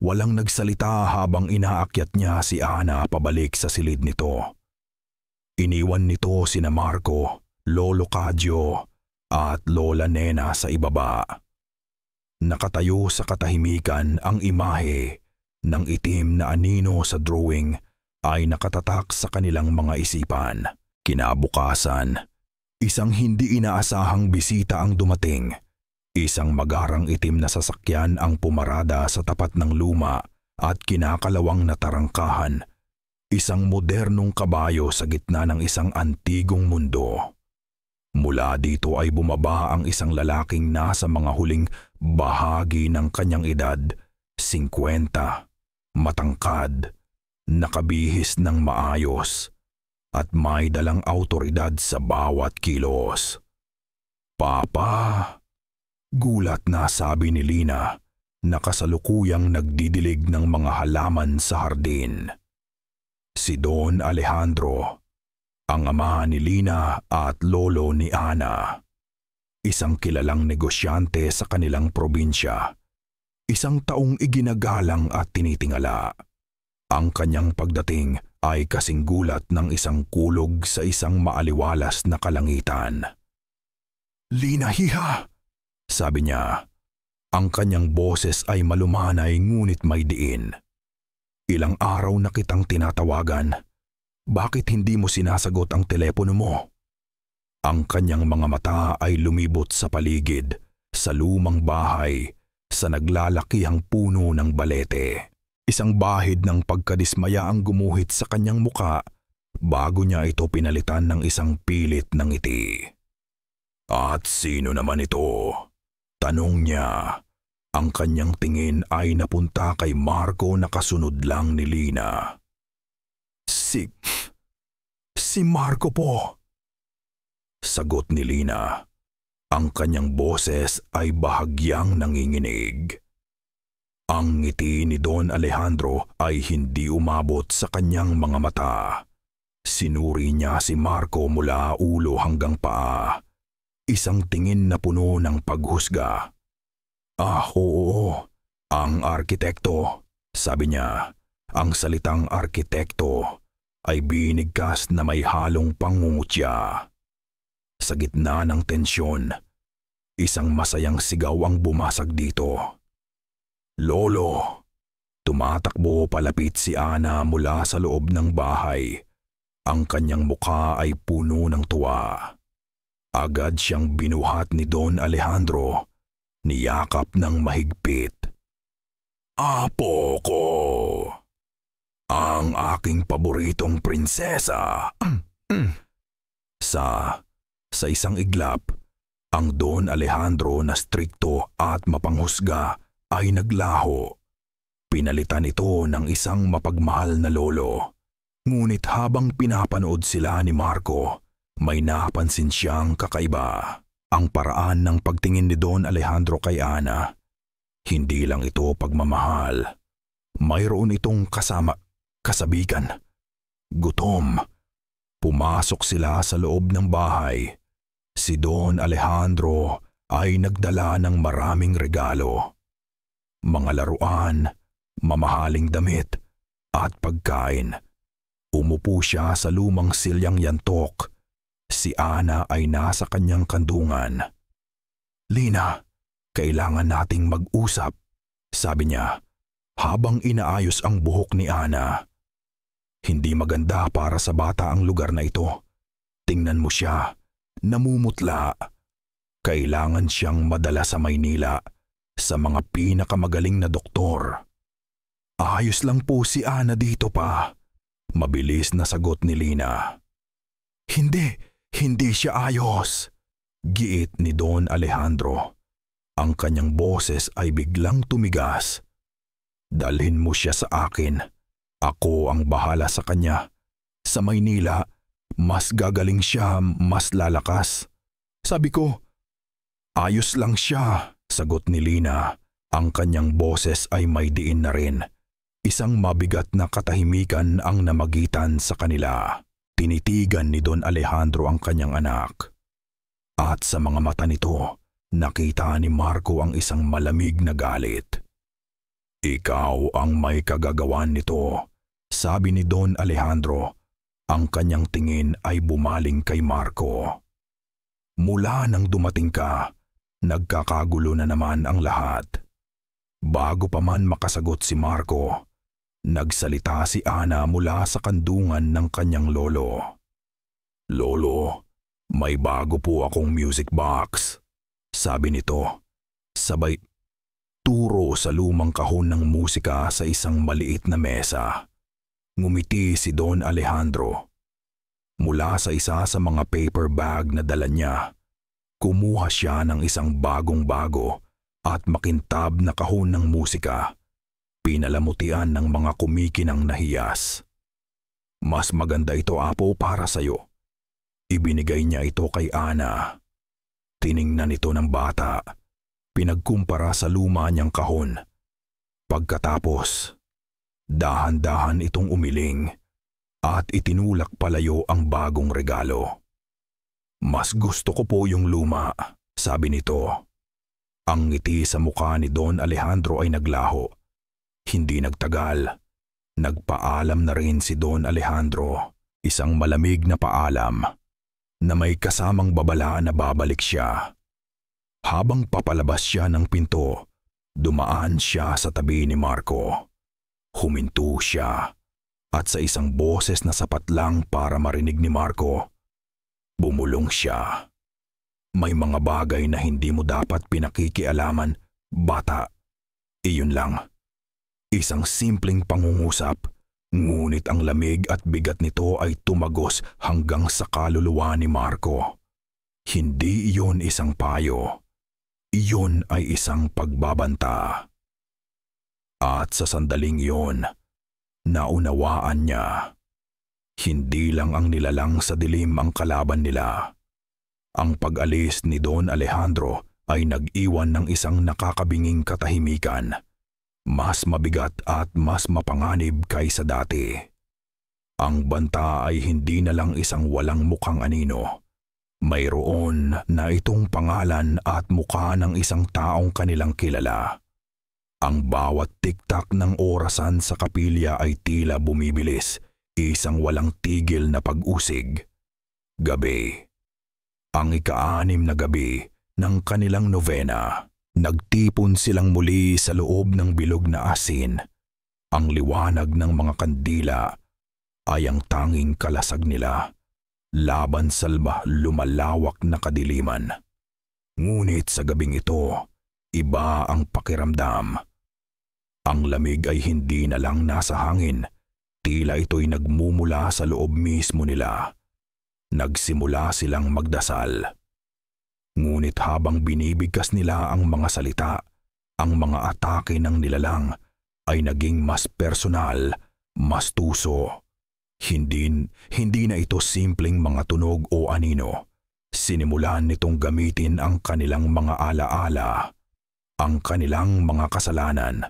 Walang nagsalita habang inaakyat niya si Ana pabalik sa silid nito. Iniwan nito sina Marco, Lolo Cadjo at Lola Nena sa ibaba. Nakatayo sa katahimikan ang imahe ng itim na anino sa drawing ay nakatatak sa kanilang mga isipan. Kinabukasan, isang hindi inaasahang bisita ang dumating. Isang magarang itim na sasakyan ang pumarada sa tapat ng luma at kinakalawang na tarangkahan. Isang modernong kabayo sa gitna ng isang antigong mundo. Mula dito ay bumaba ang isang lalaking nasa mga huling bahagi ng kanyang edad, 50, matangkad, nakabihis ng maayos, at may dalang awtoridad sa bawat kilos. "Papa," gulat na sabi ni Lina, na kasalukuyang nagdidilig ng mga halaman sa hardin. Si Don Alejandro, ang ama ni Lina at lolo ni Ana. Isang kilalang negosyante sa kanilang probinsya. Isang taong iginagalang at tinitingala. Ang kanyang pagdating ay kasing gulat ng isang kulog sa isang maaliwalas na kalangitan. "Lina, hiha!" sabi niya. Ang kanyang boses ay malumanay ngunit may diin. "Ilang araw na kitang tinatawagan. Bakit hindi mo sinasagot ang telepono mo?" Ang kanyang mga mata ay lumibot sa paligid, sa lumang bahay, sa naglalakihang puno ng balete. Isang bahid ng pagkadismaya ang gumuhit sa kanyang muka bago niya ito pinalitan ng isang pilit na ngiti. "At sino naman ito?" tanong niya. Ang kanyang tingin ay napunta kay Marco na kasunod lang ni Lina. Si Marco po," sagot ni Lina. Ang kanyang boses ay bahagyang nanginginig. Ang ngiti ni Don Alejandro ay hindi umabot sa kanyang mga mata. Sinuri niya si Marco mula ulo hanggang paa. Isang tingin na puno ng paghusga. Oo, ang arkitekto," sabi niya. Ang salitang arkitekto ay binigkas na may halong pangungutya. Sa gitna ng tensyon, isang masayang sigaw ang bumasag dito. "Lolo!" Tumatakbo palapit si Ana mula sa loob ng bahay. Ang kanyang mukha ay puno ng tuwa. Agad siyang binuhat ni Don Alejandro, niyakap ng mahigpit. "Apo ko! Ang aking paboritong prinsesa!" Sa isang iglap, ang Don Alejandro na strikto at mapanghusga ay naglaho. Pinalitan ito ng isang mapagmahal na lolo. Ngunit habang pinapanood sila ni Marco, may napansin siyang kakaiba. Ang paraan ng pagtingin ni Don Alejandro kay Ana. Hindi lang ito pagmamahal. Mayroon itong kasabikan. Gutom. Pumasok sila sa loob ng bahay. Si Don Alejandro ay nagdala ng maraming regalo. Mga laruan, mamahaling damit, at pagkain. Umupo siya sa lumang silyang yantok. Si Ana ay nasa kanyang kandungan. "Lina, kailangan nating mag-usap," sabi niya, habang inaayos ang buhok ni Ana. "Hindi maganda para sa bata ang lugar na ito. Tingnan mo siya, namumutla. Kailangan siyang madala sa Maynila, sa mga pinakamagaling na doktor." "Ayos lang po si Ana dito pa," Mabilis na sagot ni Lina. Hindi siya ayos. Giit ni Don Alejandro. Ang kanyang boses ay biglang tumigas. Dalhin mo siya sa akin. Ako ang bahala sa kanya. Sa Maynila, mas gagaling siya, mas lalakas. Sabi ko, ayos lang siya, sagot ni Lina. Ang kanyang boses ay may diin na rin. Isang mabigat na katahimikan ang namagitan sa kanila. Tinitigan ni Don Alejandro ang kanyang anak. At sa mga mata nito, nakita ni Marco ang isang malamig na galit. Ikaw ang may kagagawan nito, sabi ni Don Alejandro. Ang kanyang tingin ay bumaling kay Marco. Mula nang dumating ka, nagkakagulo na naman ang lahat. Bago pa man makasagot si Marco, nagsalita si Ana mula sa kandungan ng kanyang lolo. Lolo, may bago po akong music box, sabi nito. Sabay turo sa lumang kahon ng musika sa isang maliit na mesa. Ngumiti si Don Alejandro. Mula sa isa sa mga paper bag na dala niya, kumuha siya ng isang bagong-bago at makintab na kahon ng musika. Pinalamutian ng mga kumikinang na hiyas. Mas maganda ito, Apo, para sa'yo. Ibinigay niya ito kay Ana. Tiningnan ito ng bata. Pinagkumpara sa luma niyang kahon. Pagkatapos, dahan-dahan itong umiling at itinulak palayo ang bagong regalo. Mas gusto ko po yung luma, sabi nito. Ang ngiti sa mukha ni Don Alejandro ay naglaho. Hindi nagtagal. Nagpaalam na rin si Don Alejandro, isang malamig na paalam, na may kasamang babala na babalik siya. Habang papalabas siya ng pinto, dumaan siya sa tabi ni Marco. Huminto siya at sa isang boses na sapat lang para marinig ni Marco, bumulong siya. May mga bagay na hindi mo dapat pinakikialaman, bata. Iyon lang. Isang simpleng pangungusap, ngunit ang lamig at bigat nito ay tumagos hanggang sa kaluluwa ni Marco. Hindi iyon isang payo. Iyon ay isang pagbabanta. At sa sandaling iyon, naunawaan niya. Hindi lang ang nilalang sa dilim ang kalaban nila. Ang pag-alis ni Don Alejandro ay nag-iwan ng isang nakakabinging katahimikan. Mas mabigat at mas mapanganib kaysa dati. Ang banta ay hindi na lang isang walang mukhang anino. Mayroon na itong pangalan at mukha ng isang taong kanilang kilala. Ang bawat tiktak ng orasan sa kapilya ay tila bumibilis, isang walang tigil na pag-usig. Gabi. Ang ika-6 na gabi ng kanilang novena. Nagtipon silang muli sa loob ng bilog na asin. Ang liwanag ng mga kandila ay ang tanging kalasag nila. Laban sa lumalawak na kadiliman. Ngunit sa gabing ito, iba ang pakiramdam. Ang lamig ay hindi na lang nasa hangin, tila ito'y nagmumula sa loob mismo nila. Nagsimula silang magdasal. Ngunit habang binibigkas nila ang mga salita, ang mga atake ng nilalang ay naging mas personal, mas tuso. Hindi na ito simpleng mga tunog o anino. Sinimulan nitong gamitin ang kanilang mga alaala, ang kanilang mga kasalanan.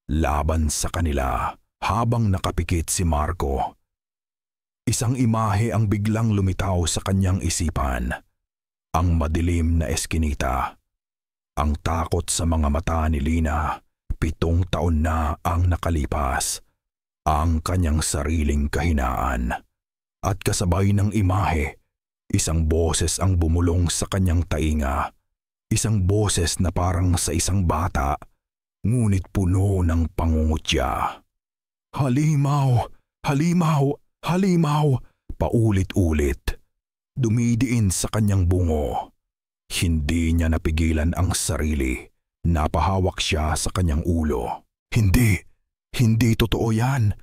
Laban sa kanila habang nakapikit si Marco. Isang imahe ang biglang lumitaw sa kanyang isipan. Ang madilim na eskinita. Ang takot sa mga mata ni Lina. 7 taon na ang nakalipas. Ang kanyang sariling kahinaan. At kasabay ng imahe, isang boses ang bumulong sa kanyang tainga. Isang boses na parang sa isang bata, ngunit puno ng pangungutya. Halimaw! Halimaw! Halimaw! Paulit-ulit. Dumidiin sa kanyang bungo. Hindi niya napigilan ang sarili. Napahawak siya sa kanyang ulo. Hindi totoo yan.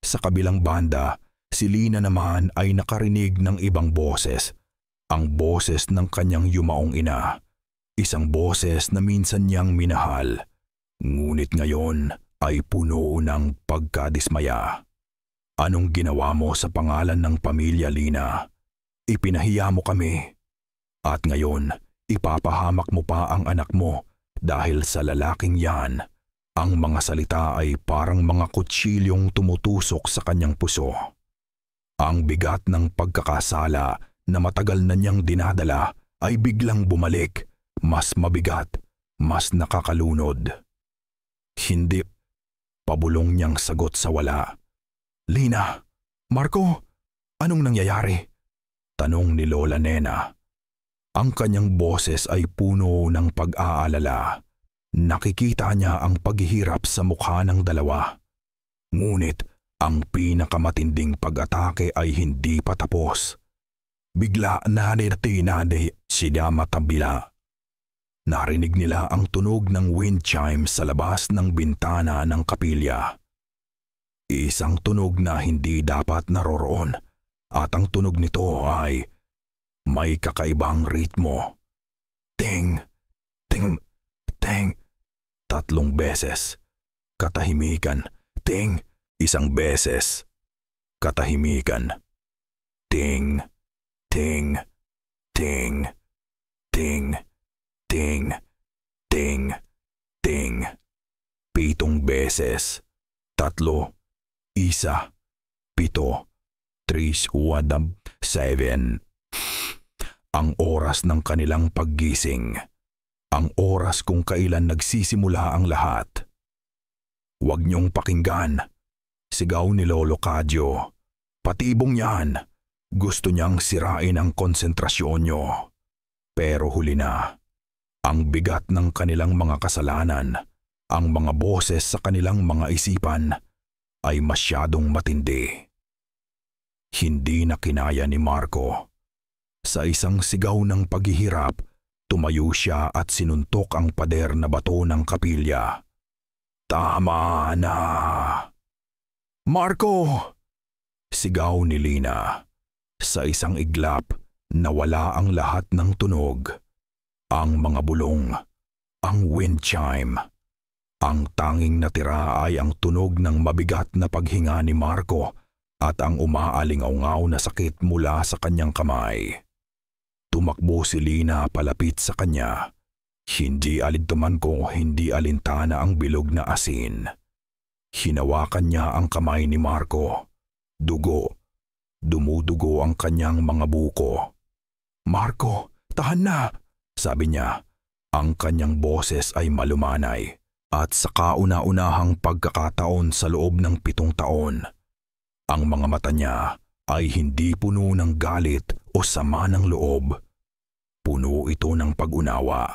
Sa kabilang banda, si Lina naman ay nakarinig ng ibang boses. Ang boses ng kanyang yumaong ina. Isang boses na minsan niyang minahal. Ngunit ngayon ay puno ng pagkadismaya. Anong ginawa mo sa pangalan ng pamilya, Lina? Ipinahiya mo kami. At ngayon, ipapahamak mo pa ang anak mo dahil sa lalaking yan. Ang mga salita ay parang mga kutsilyong tumutusok sa kanyang puso. Ang bigat ng pagkakasala na matagal na niyang dinadala ay biglang bumalik, mas mabigat, mas nakakalunod. Hindi, pabulong niyang sagot sa wala. Lina, Marco, anong nangyayari? Tanong ni Lola Nena. Ang kanyang boses ay puno ng pag-aalala. Nakikita niya ang paghihirap sa mukha ng dalawa. Ngunit ang pinakamatinding pag-atake ay hindi pa tapos. Bigla nadi sila matabila. Narinig nila ang tunog ng wind chime sa labas ng bintana ng kapilya. Isang tunog na hindi dapat naroroon at ang tunog nito ay may kakaibang ritmo. Ting, ting, ting. 3 beses. Katahimikan. Ting. 1 beses. Katahimikan. Ting. Ting. Ting. Ting. Ting. Ting. Ting. 7 beses. 3. 1. 7. 3. 7. Ang oras ng kanilang paggising. Ang oras kung kailan nagsisimula ang lahat. Huwag niyong pakinggan. Sigaw ni Lolo Cadyo. Patibong yan. Gusto niyang sirain ang konsentrasyon niyo. Pero huli na. Ang bigat ng kanilang mga kasalanan, ang mga boses sa kanilang mga isipan, ay masyadong matindi. Hindi na kinaya ni Marco. Sa isang sigaw ng paghihirap, tumayo siya at sinuntok ang pader na bato ng kapilya. Tama na! Marco! Sigaw ni Lina. Sa isang iglap, nawala ang lahat ng tunog. Ang mga bulong, ang wind chime. Ang tanging natira ay ang tunog ng mabigat na paghinga ni Marco at ang umaalingaw-ngaw na sakit mula sa kanyang kamay. Tumakbo si Lina palapit sa kanya. Hindi alintuman kung hindi alintana ang bilog na asin. Hinawakan niya ang kamay ni Marco. Dugo. Dumudugo ang kanyang mga buko. Marco, tahan na! Sabi niya. Ang kanyang boses ay malumanay. At sa kauna-unahang pagkakataon sa loob ng 7 taon, ang mga mata niya ay hindi puno ng galit o sama ng loob. Puno ito ng pag-unawa.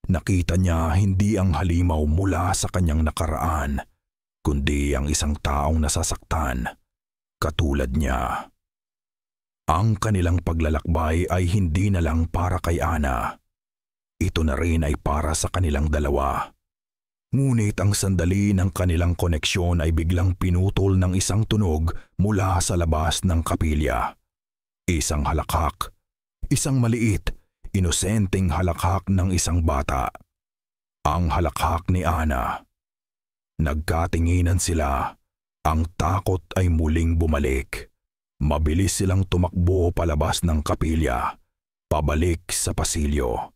Nakita niya hindi ang halimaw mula sa kanyang nakaraan, kundi ang isang taong nasasaktan, katulad niya. Ang kanilang paglalakbay ay hindi na lang para kay Ana. Ito na rin ay para sa kanilang dalawa. Ngunit ang sandali ng kanilang koneksyon ay biglang pinutol ng isang tunog mula sa labas ng kapilya. Isang halakhak, isang maliit, inosenteng halakhak ng isang bata. Ang halakhak ni Ana. Nagkatinginan sila. Ang takot ay muling bumalik. Mabilis silang tumakbo palabas ng kapilya, pabalik sa pasilyo.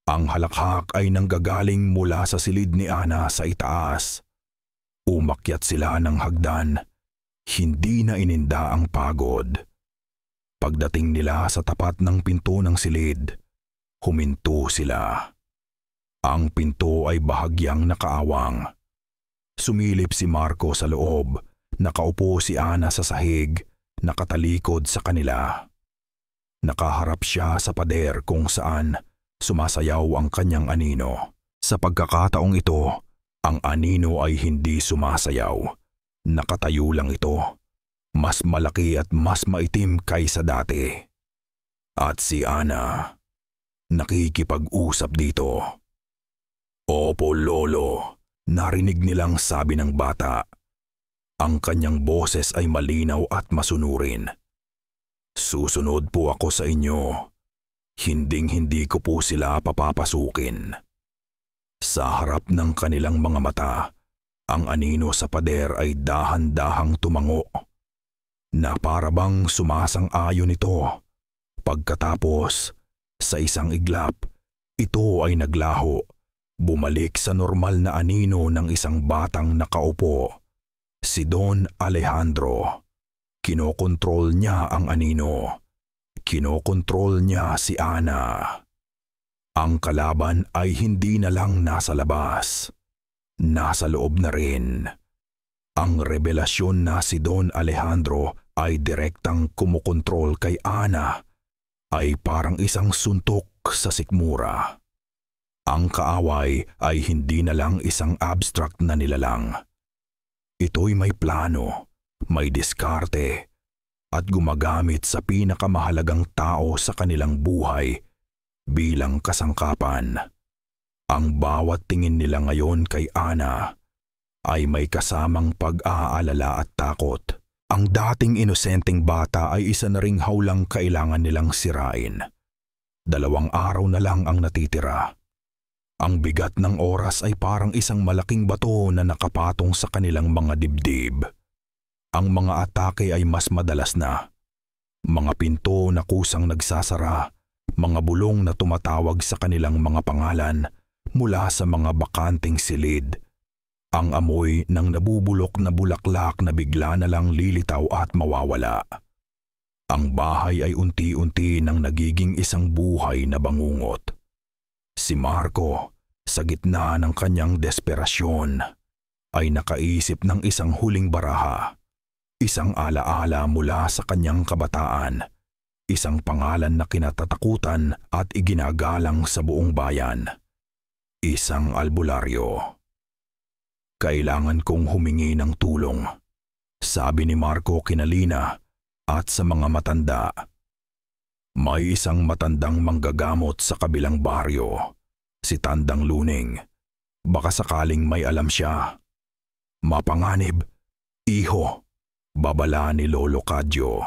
Ang halakhak ay nanggagaling mula sa silid ni Ana sa itaas. Umakyat sila ng hagdan. Hindi na ininda ang pagod. Pagdating nila sa tapat ng pinto ng silid, huminto sila. Ang pinto ay bahagyang nakaawang. Sumilip si Marco sa loob. Nakaupo si Ana sa sahig, nakatalikod sa kanila. Nakaharap siya sa pader kung saan sumasayaw ang kanyang anino. Sa pagkakataong ito, ang anino ay hindi sumasayaw. Nakatayo lang ito. Mas malaki at mas maitim kaysa dati. At si Ana, nakikipag-usap dito. Opo, Lolo, narinig nilang sabi ng bata. Ang kanyang boses ay malinaw at masunurin. Susunod po ako sa inyo. Hinding-hindi ko po sila papapasukin. Sa harap ng kanilang mga mata, ang anino sa pader ay dahan-dahang tumango na para bang sumasang-ayon ito. Pagkatapos, sa isang iglap, ito ay naglaho, bumalik sa normal na anino ng isang batang nakaupo. Si Don Alejandro. Kinokontrol niya ang anino. Kinokontrol niya si Ana. Ang kalaban ay hindi na lang nasa labas. Nasa loob na rin. Ang revelasyon na si Don Alejandro ay direktang kumukontrol kay Ana ay parang isang suntok sa sikmura. Ang kaaway ay hindi na lang isang abstract na nilalang. Ito'y may plano, may diskarte, at gumagamit sa pinakamahalagang tao sa kanilang buhay bilang kasangkapan. Ang bawat tingin nila ngayon kay Ana ay may kasamang pag-aalala at takot. Ang dating inosenteng bata ay isa na ring hawlang kailangan nilang sirain. 2 araw na lang ang natitira. Ang bigat ng oras ay parang isang malaking bato na nakapatong sa kanilang mga dibdib. Ang mga atake ay mas madalas na. Mga pinto na kusang nagsasara, mga bulong na tumatawag sa kanilang mga pangalan mula sa mga bakanting silid. Ang amoy ng nabubulok na bulaklak na bigla na lang lilitaw at mawawala. Ang bahay ay unti-unti nang nagiging isang buhay na bangungot. Si Marco, sa gitna ng kanyang desperasyon, ay nakaisip ng isang huling baraha. Isang alaala mula sa kanyang kabataan. Isang pangalan na kinatatakutan at iginagalang sa buong bayan. Isang albularyo. Kailangan kong humingi ng tulong, sabi ni Marco kina Lina at sa mga matanda. May isang matandang manggagamot sa kabilang baryo, si Tandang Luning. Baka sakaling may alam siya. Mapanganib, iho, babala ni Lolo Cadyo.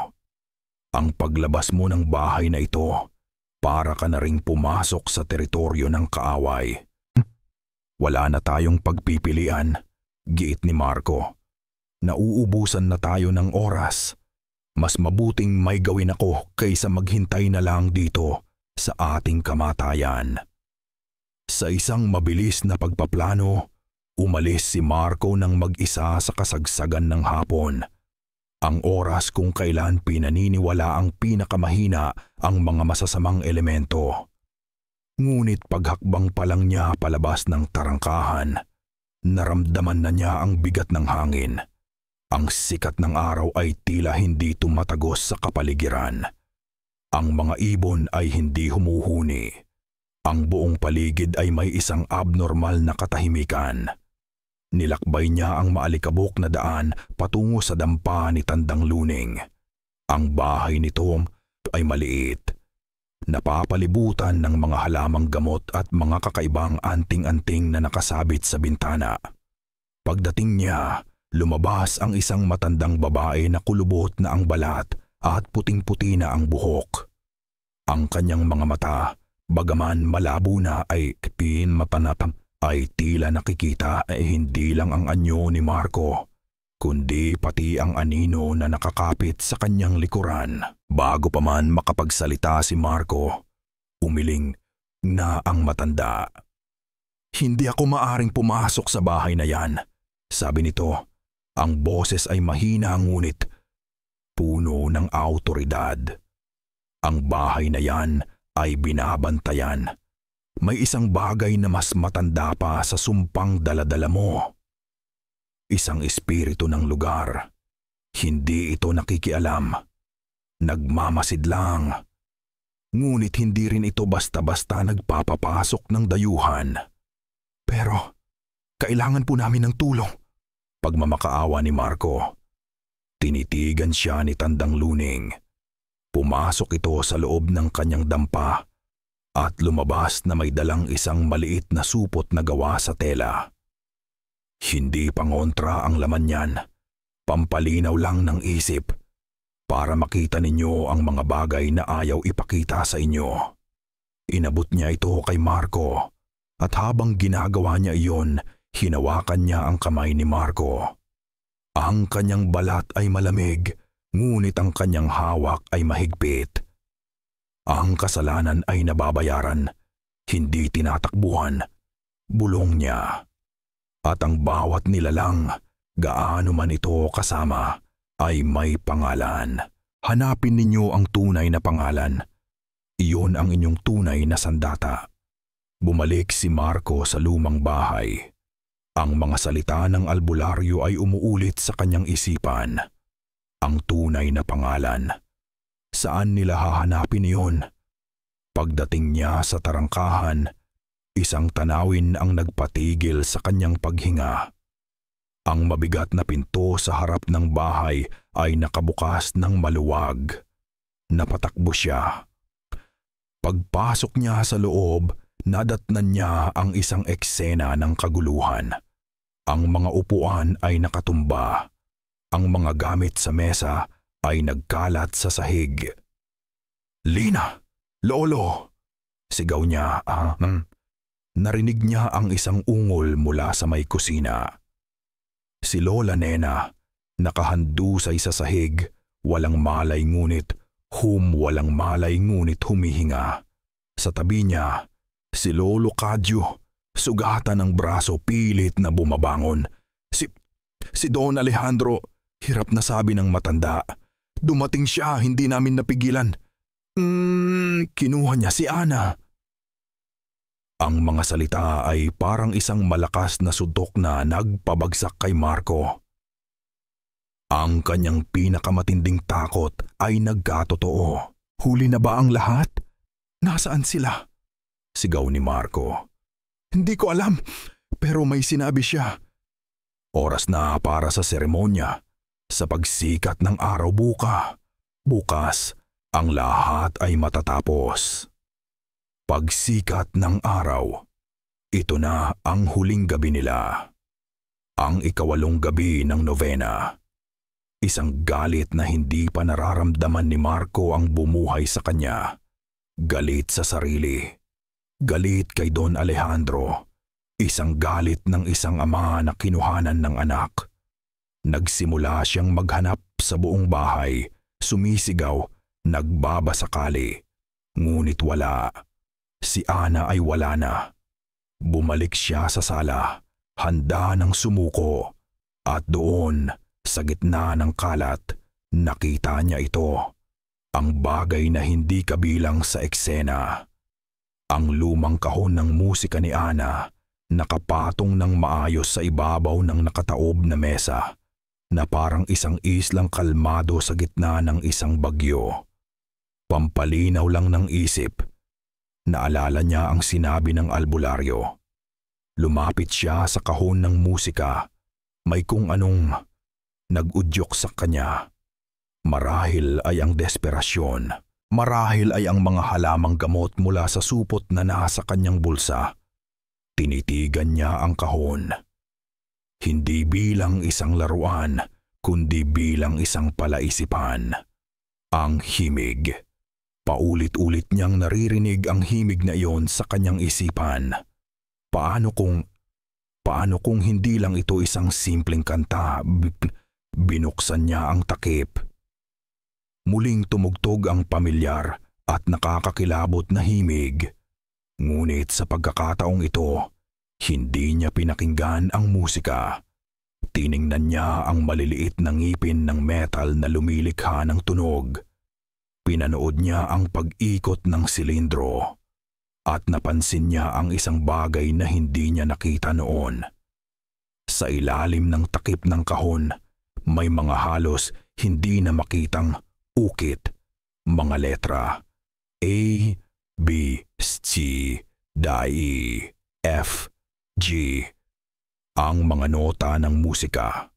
Ang paglabas mo ng bahay na ito, para ka na ring pumasok sa teritoryo ng kaaway. Wala na tayong pagpipilian, giit ni Marco. Nauubusan na tayo ng oras. Mas mabuting may gawin ako kaysa maghintay na lang dito sa ating kamatayan. Sa isang mabilis na pagpaplano, umalis si Marco ng mag-isa sa kasagsagan ng hapon. Ang oras kung kailan pinaniniwala ang pinakamahina ang mga masasamang elemento. Ngunit paghakbang pa lang niya palabas ng tarangkahan, naramdaman na niya ang bigat ng hangin. Ang sikat ng araw ay tila hindi tumatagos sa kapaligiran. Ang mga ibon ay hindi humuhuni. Ang buong paligid ay may isang abnormal na katahimikan. Nilakbay niya ang maalikabok na daan patungo sa dampa ni Tandang Luning. Ang bahay ni Tom ay maliit. Napapalibutan ng mga halamang gamot at mga kakaibang anting-anting na nakasabit sa bintana. Pagdating niya, lumabas ang isang matandang babae na kulubot na ang balat at puting-puti na ang buhok. Ang kanyang mga mata, bagaman malabo na ay pinmapanap, ay tila nakikita hindi lang ang anyo ni Marco, kundi pati ang anino na nakakapit sa kanyang likuran. Bago pa man makapagsalita si Marco, umiling na ang matanda. Hindi ako maaring pumasok sa bahay na yan, sabi nito. Ang boses ay mahina ngunit puno ng awtoridad. Ang bahay na yan ay binabantayan. May isang bagay na mas matanda pa sa sumpang daladala mo. Isang espiritu ng lugar. Hindi ito nakikialam. Nagmamasid lang. Ngunit hindi rin ito basta-basta nagpapapasok ng dayuhan. Pero kailangan po namin ng tulong. Pagmamakaawa ni Marco. Tinitigan siya ni Tandang Luning. Pumasok ito sa loob ng kanyang dampa at lumabas na may dalang isang maliit na supot na gawa sa tela. Hindi pangontra ang laman niyan. Pampalinaw lang ng isip para makita ninyo ang mga bagay na ayaw ipakita sa inyo. Inabot niya ito kay Marco at habang ginagawa niya iyon, hinawakan niya ang kamay ni Marco. Ang kanyang balat ay malamig, ngunit ang kanyang hawak ay mahigpit. Ang kasalanan ay nababayaran, hindi tinatakbuhan, bulong niya. At ang bawat nilalang, gaano man ito kasama, ay may pangalan. Hanapin ninyo ang tunay na pangalan. Iyon ang inyong tunay na sandata. Bumalik si Marco sa lumang bahay. Ang mga salita ng albularyo ay umuulit sa kanyang isipan. Ang tunay na pangalan. Saan nila hahanapin iyon? Pagdating niya sa tarangkahan, isang tanawin ang nagpatigil sa kanyang paghinga. Ang mabigat na pinto sa harap ng bahay ay nakabukas ng maluwag. Napatakbo siya. Pagpasok niya sa loob, nadatnan niya ang isang eksena ng kaguluhan. Ang mga upuan ay nakatumba. Ang mga gamit sa mesa ay nagkalat sa sahig. "Lina! Lolo!" sigaw niya. Narinig niya ang isang ungol mula sa may kusina. Si Lola Nena, nakahandusay sa sahig, walang malay ngunit humihinga. Sa tabi niya, si Lolo Kadyo, sugatan ng braso, pilit na bumabangon. Si Don Alejandro, hirap na sabi ng matanda. Dumating siya, hindi namin napigilan. Kinuha niya si Ana. Ang mga salita ay parang isang malakas na suntok na nagpabagsak kay Marco. Ang kanyang pinakamatinding takot ay nagkatotoo. "Huli na ba ang lahat? Nasaan sila?" sigaw ni Marco. "Hindi ko alam, pero may sinabi siya." Oras na para sa seremonya. Sa pagsikat ng araw bukas, ang lahat ay matatapos. Pagsikat ng araw, ito na ang huling gabi nila. Ang 8 gabi ng nobena. Isang galit na hindi pa nararamdaman ni Marco ang bumuhay sa kanya. Galit sa sarili. Galit kay Don Alejandro. Isang galit ng isang ama na kinuhanan ng anak. Nagsimula siyang maghanap sa buong bahay, sumisigaw, nagbabasakali. Ngunit wala. Si Ana ay wala na. Bumalik siya sa sala, handa ng sumuko. At doon, sa gitna ng kalat, nakita niya ito. Ang bagay na hindi kabilang sa eksena. Ang lumang kahon ng musika ni Ana, nakapatong ng maayos sa ibabaw ng nakataob na mesa, na parang isang islang kalmado sa gitna ng isang bagyo. Pampalinaw lang ng isip, naalala niya ang sinabi ng albularyo. Lumapit siya sa kahon ng musika, may kung anong nag-udyok sa kanya. Marahil ay ang desperasyon, marahil ay ang mga halamang gamot mula sa supot na nasa kanyang bulsa. Tinitigan niya ang kahon. Hindi bilang isang laruan, kundi bilang isang palaisipan. Ang himig. Paulit-ulit niyang naririnig ang himig na iyon sa kanyang isipan. Paano kung hindi lang ito isang simpleng kanta? Binuksan niya ang takip. Muling tumugtog ang pamilyar at nakakakilabot na himig. Ngunit sa pagkakataong ito, hindi niya pinakinggan ang musika. Tiningnan niya ang maliliit na ngipin ng metal na lumilikha ng tunog. Pinanood niya ang pag-ikot ng silindro. At napansin niya ang isang bagay na hindi niya nakita noon. Sa ilalim ng takip ng kahon, may mga halos hindi na makitang ukit, mga letra. A, B, C, D, E, F, G. Ang mga nota ng musika.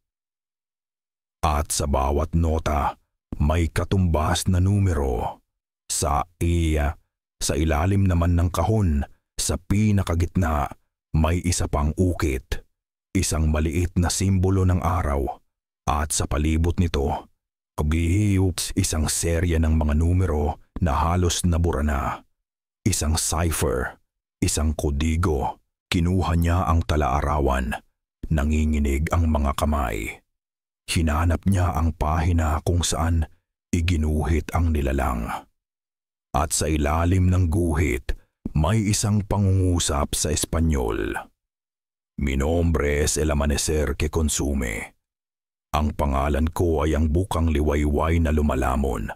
At sa bawat nota, may katumbas na numero. Sa ilalim naman ng kahon, sa pinakagitna, may isa pang ukit. Isang maliit na simbolo ng araw. At sa palibot nito, kabihiyup isang serya ng mga numero na halos nabura na. Isang cipher, isang kodigo. Kinuha niya ang talaarawan. Nanginginig ang mga kamay. Hinanap niya ang pahina kung saan iginuhit ang nilalang. At sa ilalim ng guhit, may isang pangungusap sa Espanyol. Mi nombre es el amanecer que consume. Ang pangalan ko ay ang bukang liwayway na lumalamon.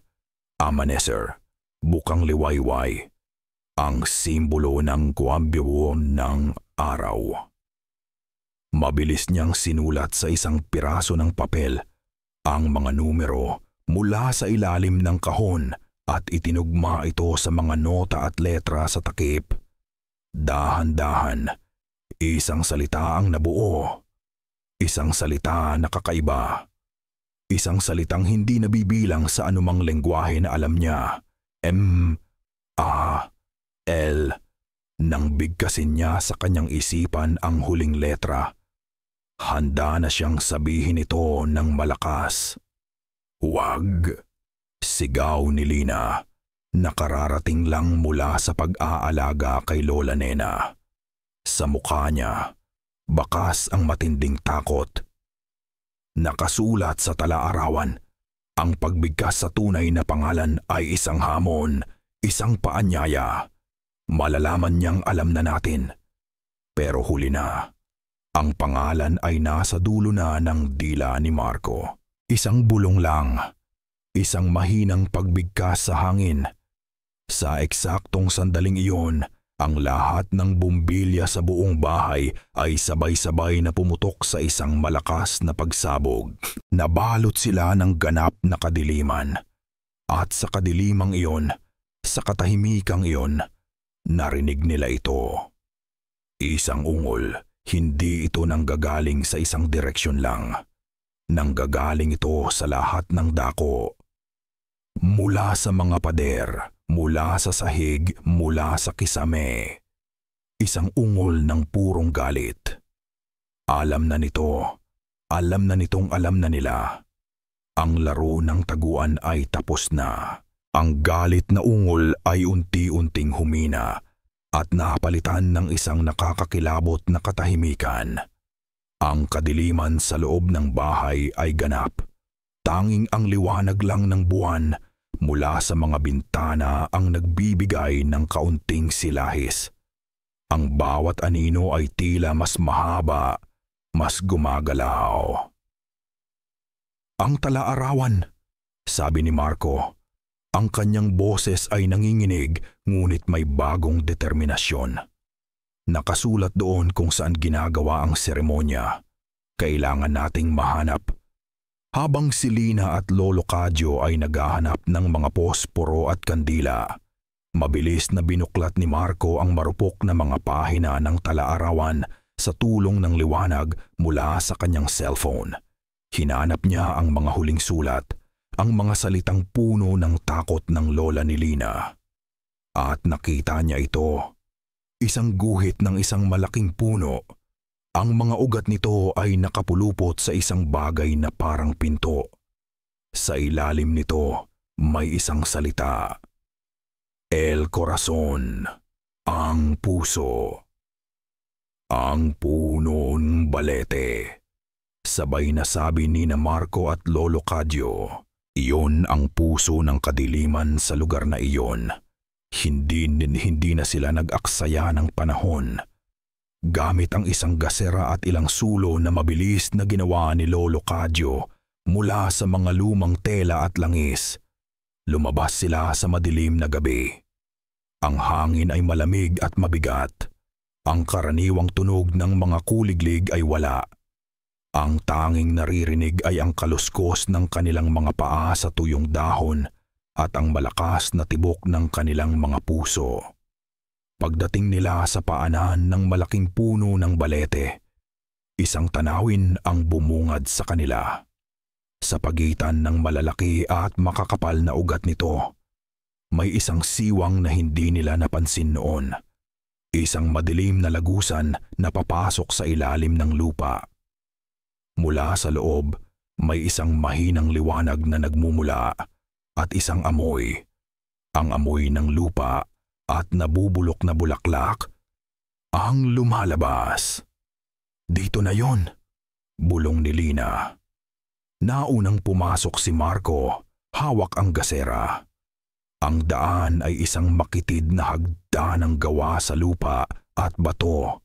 Amanecer, bukang liwayway. Ang simbolo ng kuwambyo ng araw. Mabilis niyang sinulat sa isang piraso ng papel ang mga numero mula sa ilalim ng kahon at itinugma ito sa mga nota at letra sa takip. Dahan-dahan, isang salita ang nabuo. Isang salita na kakaiba. Isang salitang hindi nabibilang sa anumang lengguwahe na alam niya. M-A-L. Nang bigkasin niya sa kanyang isipan ang huling letra, handa na siyang sabihin ito ng malakas. Huwag! Sigaw ni Lina. Nakararating lang mula sa pag-aalaga kay Lola Nena. Sa mukha niya, bakas ang matinding takot. Nakasulat sa talaarawan, ang pagbigkas sa tunay na pangalan ay isang hamon, isang paanyaya. Malalaman niyang alam na natin. Pero huli na. Ang pangalan ay nasa dulo na ng dila ni Marco. Isang bulong lang. Isang mahinang pagbigkas sa hangin. Sa eksaktong sandaling iyon, ang lahat ng bumbilya sa buong bahay ay sabay-sabay na pumutok sa isang malakas na pagsabog. Nabalot sila ng ganap na kadiliman. At sa kadilimang iyon, sa katahimikang iyon, narinig nila ito. Isang ungol, hindi ito nanggagaling sa isang direksyon lang. Nanggagaling ito sa lahat ng dako. Mula sa mga pader, mula sa sahig, mula sa kisame. Isang ungol ng purong galit. Alam na nito, alam na nitong alam na nila. Ang laro ng taguan ay tapos na. Ang galit na ungol ay unti-unting humina at napalitan ng isang nakakakilabot na katahimikan. Ang kadiliman sa loob ng bahay ay ganap. Tanging ang liwanag lang ng buwan mula sa mga bintana ang nagbibigay ng kaunting silahis. Ang bawat anino ay tila mas mahaba, mas gumagalaw. Ang talaarawan, sabi ni Marco. Ang kanyang boses ay nanginginig ngunit may bagong determinasyon. Nakasulat doon kung saan ginagawa ang seremonya. Kailangan nating mahanap. Habang si Lina at Lolo Cadyo ay naghahanap ng mga posporo at kandila, mabilis na binuklat ni Marco ang marupok na mga pahina ng talaarawan sa tulong ng liwanag mula sa kanyang cellphone. Hinanap niya ang mga huling sulat, ang mga salitang puno ng takot ng lola ni Lina. At nakita niya ito. Isang guhit ng isang malaking puno. Ang mga ugat nito ay nakapulupot sa isang bagay na parang pinto. Sa ilalim nito, may isang salita. El Corazon, ang puso. Ang punong balete. Sabay na sabi ni na Marco at Lolo Cadyo. Iyon ang puso ng kadiliman sa lugar na iyon. Hindi na sila nag-aksaya ng panahon. Gamit ang isang gasera at ilang sulo na mabilis na ginawa ni Lolo Cadyo mula sa mga lumang tela at langis, lumabas sila sa madilim na gabi. Ang hangin ay malamig at mabigat. Ang karaniwang tunog ng mga kuliglig ay wala. Ang tanging naririnig ay ang kaluskos ng kanilang mga paa sa tuyong dahon at ang malakas na tibok ng kanilang mga puso. Pagdating nila sa paanan ng malaking puno ng balete, isang tanawin ang bumungad sa kanila. Sa pagitan ng malalaki at makakapal na ugat nito, may isang siwang na hindi nila napansin noon. Isang madilim na lagusan na papasok sa ilalim ng lupa. Mula sa loob, May isang mahinang liwanag na nagmumula at isang amoy. Ang amoy ng lupa at nabubulok na bulaklak ang lumalabas. Dito na yon, bulong ni Lina. Naunang pumasok si Marco, hawak ang gasera. Ang daan ay isang makitid na hagdanan gawa sa lupa at bato.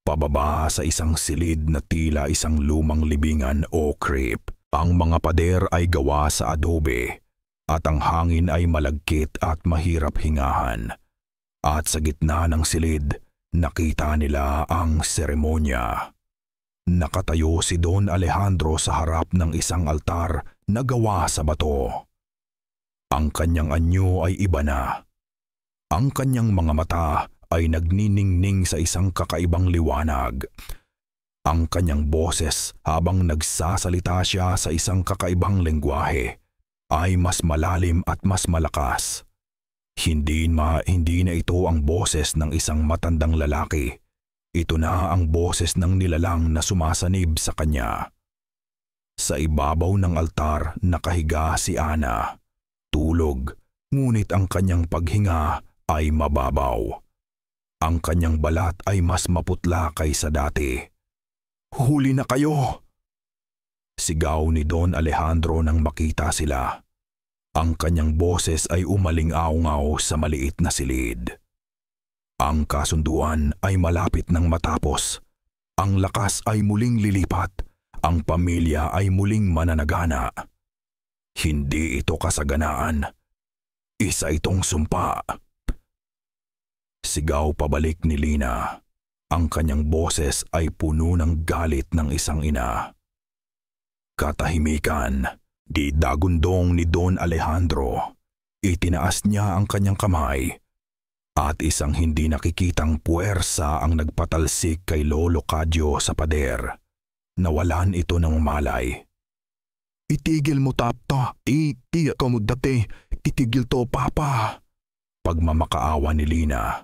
Pababa sa isang silid na tila isang lumang libingan o crypt. Ang mga pader ay gawa sa adobe at ang hangin ay malagkit at mahirap hingahan. At sa gitna ng silid, nakita nila ang seremonya. Nakatayo si Don Alejandro sa harap ng isang altar na gawa sa bato. Ang kanyang anyo ay iba na. Ang kanyang mga mata ay nagniningning sa isang kakaibang liwanag. Ang kanyang boses habang nagsasalita siya sa isang kakaibang lengguwahe ay mas malalim at mas malakas. Hindi na ito ang boses ng isang matandang lalaki. Ito na ang boses ng nilalang na sumasanib sa kanya. Sa ibabaw ng altar nakahiga si Ana. Tulog, ngunit ang kanyang paghinga ay mababaw. Ang kanyang balat ay mas maputla kaysa dati. "Huli na kayo!" Sigaw ni Don Alejandro nang makita sila. Ang kanyang boses ay umaling-aungaw sa maliit na silid. Ang kasunduan ay malapit nang matapos. Ang lakas ay muling lilipat. Ang pamilya ay muling mananagana. Hindi ito kasaganaan. Isa itong sumpa. Sigaw pabalik ni Lina. Ang kanyang boses ay puno ng galit ng isang ina. Katahimikan, di dagundong ni Don Alejandro. Itinaas niya ang kanyang kamay at isang hindi nakikitang puwersa ang nagpatalsik kay Lolo Cadyo sa pader. Nawalan ito ng malay. "Itigil mo tapta, iti ka mo dati, itigil to papa." Pagmamakaawa ni Lina.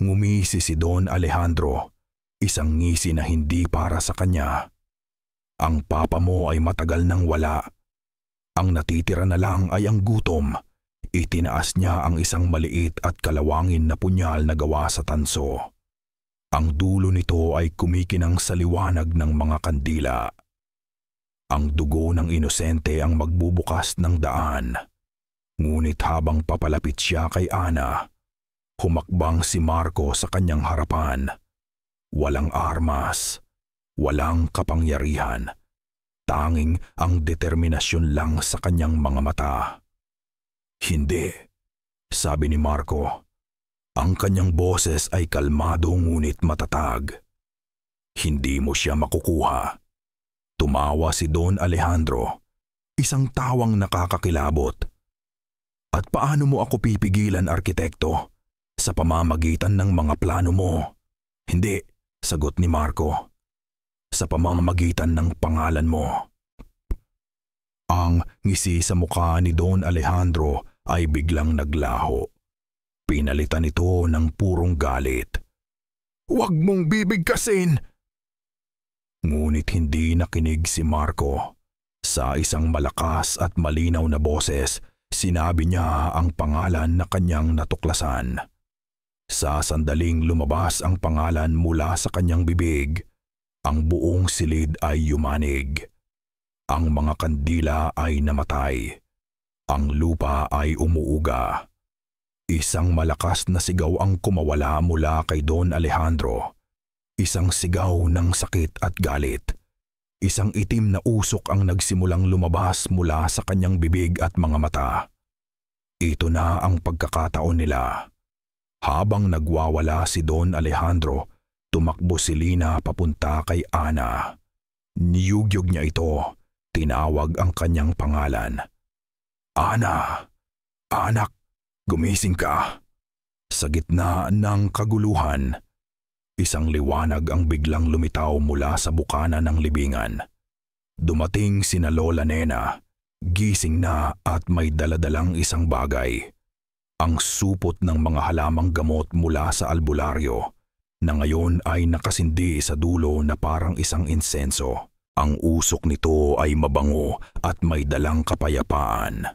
Ngumisi si Don Alejandro, isang ngisi na hindi para sa kanya. "Ang papa mo ay matagal nang wala. Ang natitira na lang ay ang gutom." Itinaas niya ang isang maliit at kalawangin na punyal na gawa sa tanso. Ang dulo nito ay kumikinang sa liwanag ng mga kandila. Ang dugo ng inosente ang magbubukas ng daan. Ngunit habang papalapit siya kay Ana, humakbang si Marco sa kanyang harapan. Walang armas, walang kapangyarihan. Tanging ang determinasyon lang sa kanyang mga mata. "Hindi," sabi ni Marco. Ang kanyang boses ay kalmado ngunit matatag. "Hindi mo siya makukuha." Tumawa si Don Alejandro, isang tawang nakakakilabot. "At paano mo ako pipigilan, arkitekto? Sa pamamagitan ng mga plano mo." "Hindi," sagot ni Marco. "Sa pamamagitan ng pangalan mo." Ang ngisi sa mukha ni Don Alejandro ay biglang naglaho. Pinalitan ito ng purong galit. "Huwag mong bibigkasin!" Ngunit hindi nakinig si Marco. Sa isang malakas at malinaw na boses, sinabi niya ang pangalan na kanyang natuklasan. Sa sandaling lumabas ang pangalan mula sa kanyang bibig, ang buong silid ay yumanig. Ang mga kandila ay namatay. Ang lupa ay umuuga. Isang malakas na sigaw ang kumawala mula kay Don Alejandro. Isang sigaw ng sakit at galit. Isang itim na usok ang nagsimulang lumabas mula sa kanyang bibig at mga mata. Ito na ang pagkakataon nila. Habang nagwawala si Don Alejandro, tumakbo si Lina papunta kay Ana. Niyugyog niya ito. Tinawag ang kanyang pangalan. "Ana! Anak! Gumising ka!" Sa gitna ng kaguluhan, isang liwanag ang biglang lumitaw mula sa bukana ng libingan. Dumating sina Lola Nena, gising na at may daladalang isang bagay. Ang supot ng mga halamang gamot mula sa albularyo na ngayon ay nakasindi sa dulo na parang isang insenso. Ang usok nito ay mabango at may dalang kapayapaan.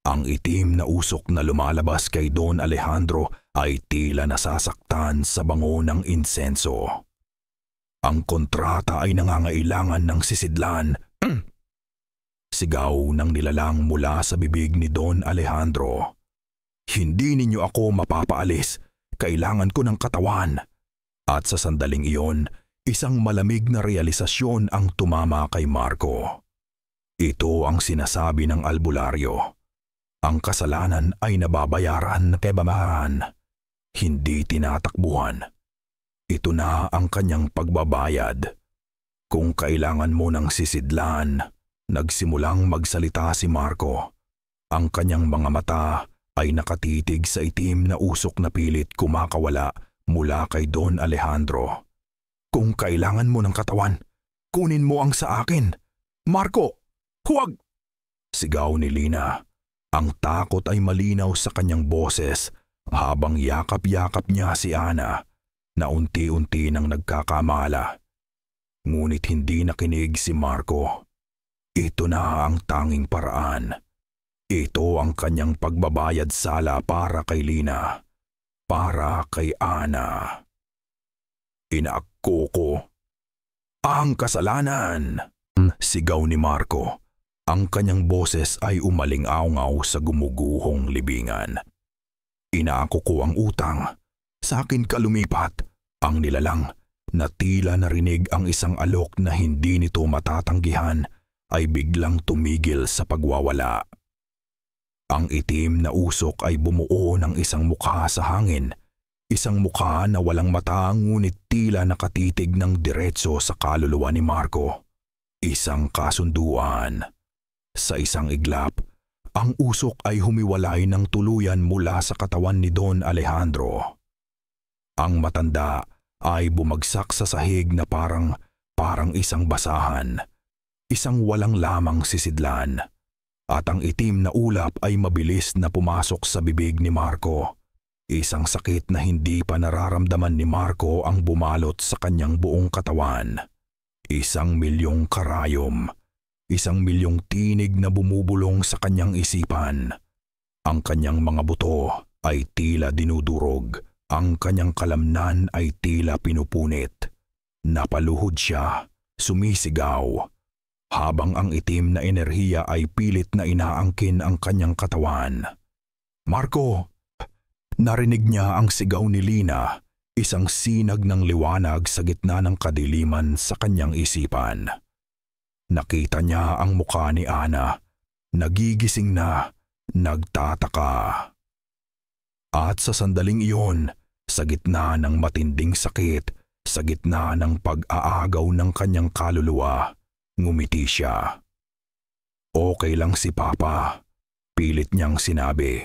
Ang itim na usok na lumalabas kay Don Alejandro ay tila nasasaktan sa bango ng insenso. Ang kontrata ay nangangailangan ng sisidlan. Sigaw ng nilalang mula sa bibig ni Don Alejandro. Hindi ninyo ako mapapaalis. Kailangan ko ng katawan. At sa sandaling iyon, isang malamig na realisasyon ang tumama kay Marco. Ito ang sinasabi ng albularyo. Ang kasalanan ay nababayaran na pebamahan, hindi tinatakbuhan. Ito na ang kanyang pagbabayad. Kung kailangan mo ng sisidlan, nagsimulang magsalita si Marco. Ang kanyang mga mata ay nakatitig sa itim na usok na pilit kumakawala mula kay Don Alejandro. Kung kailangan mo ng katawan, kunin mo ang sa akin. Marco, huwag! Sigaw ni Lina. Ang takot ay malinaw sa kanyang boses habang yakap-yakap niya si Ana na unti-unti nang nagkakamala. Ngunit hindi nakinig si Marco. Ito na ang tanging paraan. Ito ang kanyang pagbabayad sala para kay Lina, para kay Ana. Inaako ko ang kasalanan, sigaw ni Marco. Ang kanyang boses ay umaling-aungaw sa gumuguhong libingan. Inaako ko ang utang. Sa akin ka lumipat. Ang nilalang na tila narinig ang isang alok na hindi nito matatanggihan ay biglang tumigil sa pagwawala. Ang itim na usok ay bumuo ng isang mukha sa hangin. Isang mukha na walang mata ngunit tila nakatitig ng diretso sa kaluluwa ni Marco. Isang kasunduan. Sa isang iglap, ang usok ay humiwalay ng tuluyan mula sa katawan ni Don Alejandro. Ang matanda ay bumagsak sa sahig na parang isang basahan, isang walang lamang sisidlan. At ang itim na ulap ay mabilis na pumasok sa bibig ni Marco. Isang sakit na hindi pa nararamdaman ni Marco ang bumalot sa kanyang buong katawan. 1,000,000 karayom. 1,000,000 tinig na bumubulong sa kanyang isipan. Ang kanyang mga buto ay tila dinudurog. Ang kanyang kalamnan ay tila pinupunit. Napaluhod siya, sumisigaw, habang ang itim na enerhiya ay pilit na inaangkin ang kanyang katawan. Marco! Narinig niya ang sigaw ni Lina, isang sinag ng liwanag sa gitna ng kadiliman sa kanyang isipan. Nakita niya ang mukha ni Ana, nagigising na, nagtataka. At sa sandaling iyon, sa gitna ng matinding sakit, sa gitna ng pag-aagaw ng kanyang kaluluwa, ngumiti siya. Okay lang si Papa, pilit niyang sinabi,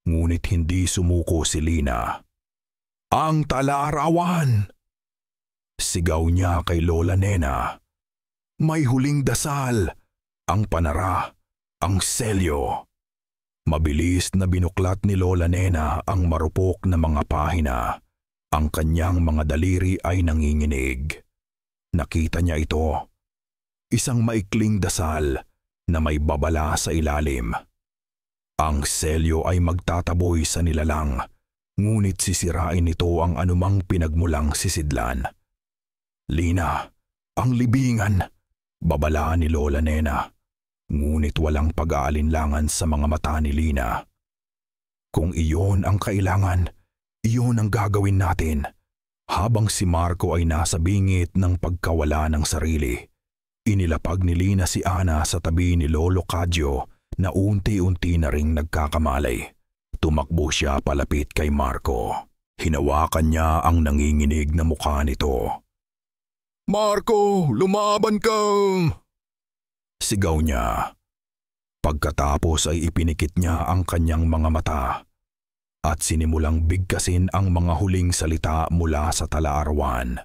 ngunit hindi sumuko si Lina. Ang talaarawan! Sigaw niya kay Lola Nena. May huling dasal, ang panara, ang selyo. Mabilis na binuklat ni Lola Nena ang marupok na mga pahina. Ang kanyang mga daliri ay nanginginig. Nakita niya ito. Isang maikling dasal na may babala sa ilalim. Ang selyo ay magtataboy sa nilalang, ngunit sisirain nito ang anumang pinagmulang sisidlan. Lina, ang libingan! Babala ni Lola Nena, ngunit walang pag-aalinlangan sa mga mata ni Lina. Kung iyon ang kailangan, iyon ang gagawin natin. Habang si Marco ay nasa bingit ng pagkawala ng sarili, inilapag ni Lina si Ana sa tabi ni Lolo Cadjo na unti-unti na ring nagkakamalay. Tumakbo siya palapit kay Marco. Hinawakan niya ang nanginginig na mukha nito. Marco, lumaban ka! Sigaw niya. Pagkatapos ay ipinikit niya ang kanyang mga mata at sinimulang bigkasin ang mga huling salita mula sa talaarawan.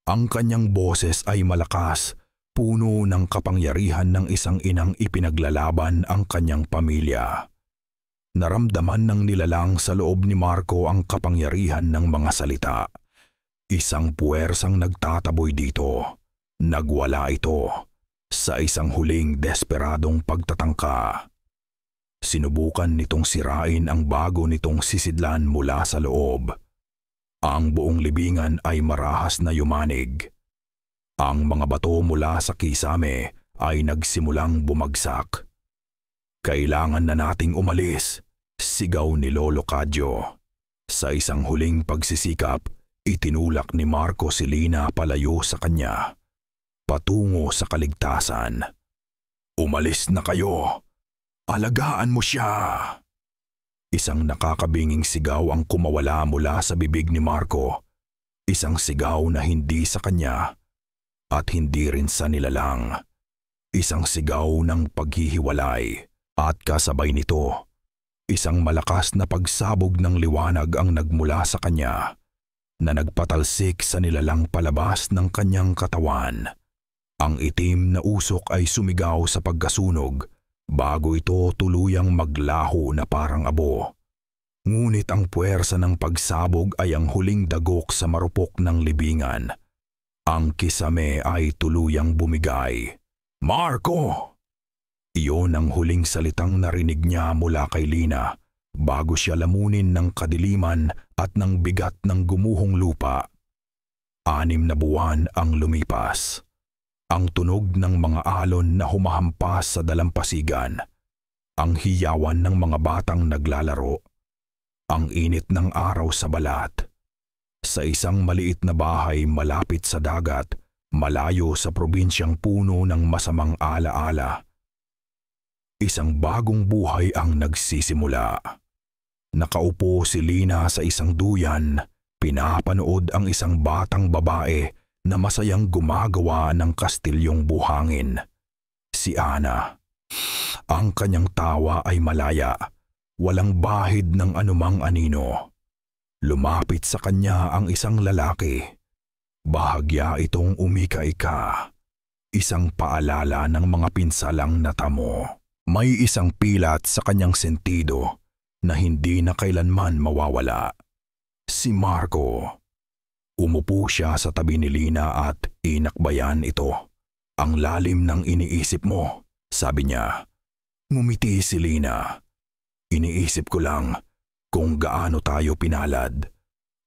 Ang kanyang boses ay malakas, puno ng kapangyarihan ng isang inang ipinaglalaban ang kanyang pamilya. Naramdaman ng nilalang sa loob ni Marco ang kapangyarihan ng mga salita. Isang puwersang nagtataboy dito, Nagwala ito sa isang huling desperadong pagtatangka. Sinubukan nitong sirain ang bago nitong sisidlan mula sa loob. Ang buong libingan ay marahas na yumanig. Ang mga bato mula sa kisame ay nagsimulang bumagsak. "Kailangan na nating umalis," sigaw ni Lolo Cadyo. Sa isang huling pagsisikap, itinulak ni Marco si Lina palayo sa kanya, patungo sa kaligtasan. "Umalis na kayo! Alagaan mo siya!" Isang nakakabinging sigaw ang kumawala mula sa bibig ni Marco. Isang sigaw na hindi sa kanya at hindi rin sa nilalang. Isang sigaw ng paghihiwalay at kasabay nito, isang malakas na pagsabog ng liwanag ang nagmula sa kanya na nagpatalsik sa nilalang palabas ng kanyang katawan. Ang itim na usok ay sumigaw sa pagkasunog bago ito tuluyang maglaho na parang abo. Ngunit ang puwersa ng pagsabog ay ang huling dagok sa marupok ng libingan. Ang kisame ay tuluyang bumigay. "Marco!" Iyon ang huling salitang narinig niya mula kay Lina bago siya lamunin ng kadiliman at ng bigat ng gumuhong lupa. 6 na buwan ang lumipas. Ang tunog ng mga alon na humahampas sa dalampasigan, ang hiyawan ng mga batang naglalaro, ang init ng araw sa balat. Sa isang maliit na bahay malapit sa dagat, malayo sa probinsyang puno ng masamang alaala, isang bagong buhay ang nagsisimula. Nakaupo si Lina sa isang duyan, pinapanood ang isang batang babae na masayang gumagawa ng kastilyong buhangin. Si Ana. Ang kanyang tawa ay malaya, walang bahid ng anumang anino. Lumapit sa kanya ang isang lalaki. Bahagya itong umika-ika. Isang paalala ng mga pinsalang natamo. May isang pilat sa kanyang sentido na hindi na kailanman mawawala. Si Marco. Umupo siya sa tabi ni Lina at inakbayan ito. "Ang lalim ng iniisip mo," sabi niya. Ngumiti si Lina. "Iniisip ko lang kung gaano tayo pinalad."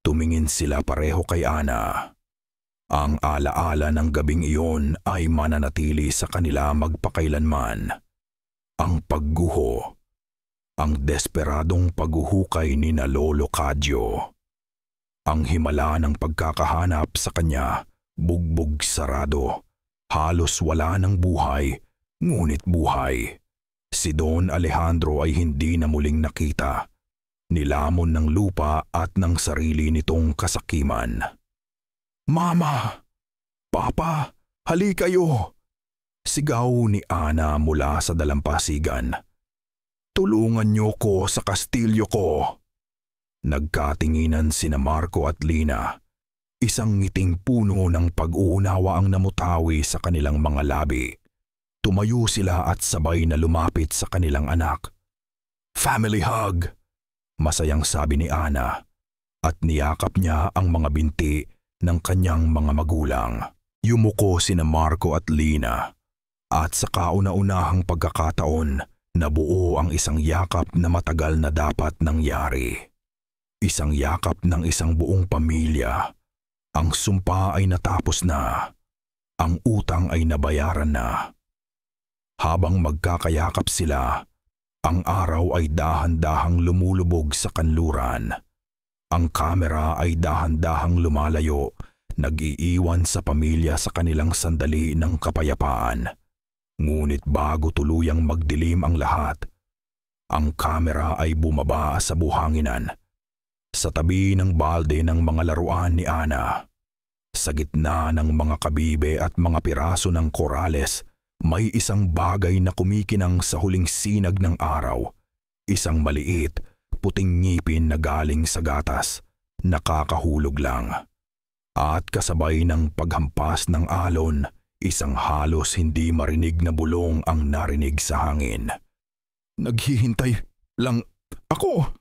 Tumingin sila pareho kay Ana. Ang alaala ng gabing iyon ay mananatili sa kanila magpakailanman. Ang pagguho. Ang desperadong paghuhukay ni na Lolo Cadyo. Ang himala ng pagkakahanap sa kanya, bugbog sarado. Halos wala ng buhay, ngunit buhay. Si Don Alejandro ay hindi na muling nakita. Nilamon ng lupa at ng sarili nitong kasakiman. "Mama! Papa! Hali kayo!" Sigaw ni Ana mula sa dalampasigan. "Tulungan niyo ko sa kastilyo ko." Nagkatinginan sina Marco at Lina. Isang ngiting puno ng pag-uunawa ang namutawi sa kanilang mga labi. Tumayo sila at sabay na lumapit sa kanilang anak. "Family hug!" Masayang sabi ni Ana at niyakap niya ang mga binti ng kanyang mga magulang. Yumuko sina Marco at Lina at sa kauna-unahang pagkakataon nabuo ang isang yakap na matagal na dapat nangyari. Isang yakap ng isang buong pamilya. Ang sumpa ay natapos na. Ang utang ay nabayaran na. Habang magkakayakap sila, ang araw ay dahan-dahang lumulubog sa kanluran. Ang kamera ay dahan-dahang lumalayo, nag-iiwan sa pamilya sa kanilang sandali ng kapayapaan. Ngunit bago tuluyang magdilim ang lahat, ang kamera ay bumaba sa buhanginan. Sa tabi ng balde ng mga laruan ni Ana, sa gitna ng mga kabibe at mga piraso ng korales, may isang bagay na kumikinang sa huling sinag ng araw. Isang maliit, puting ngipin na galing sa gatas, nakakahulog lang. At kasabay ng paghampas ng alon, isang halos hindi marinig na bulong ang narinig sa hangin. "Naghihintay lang ako!"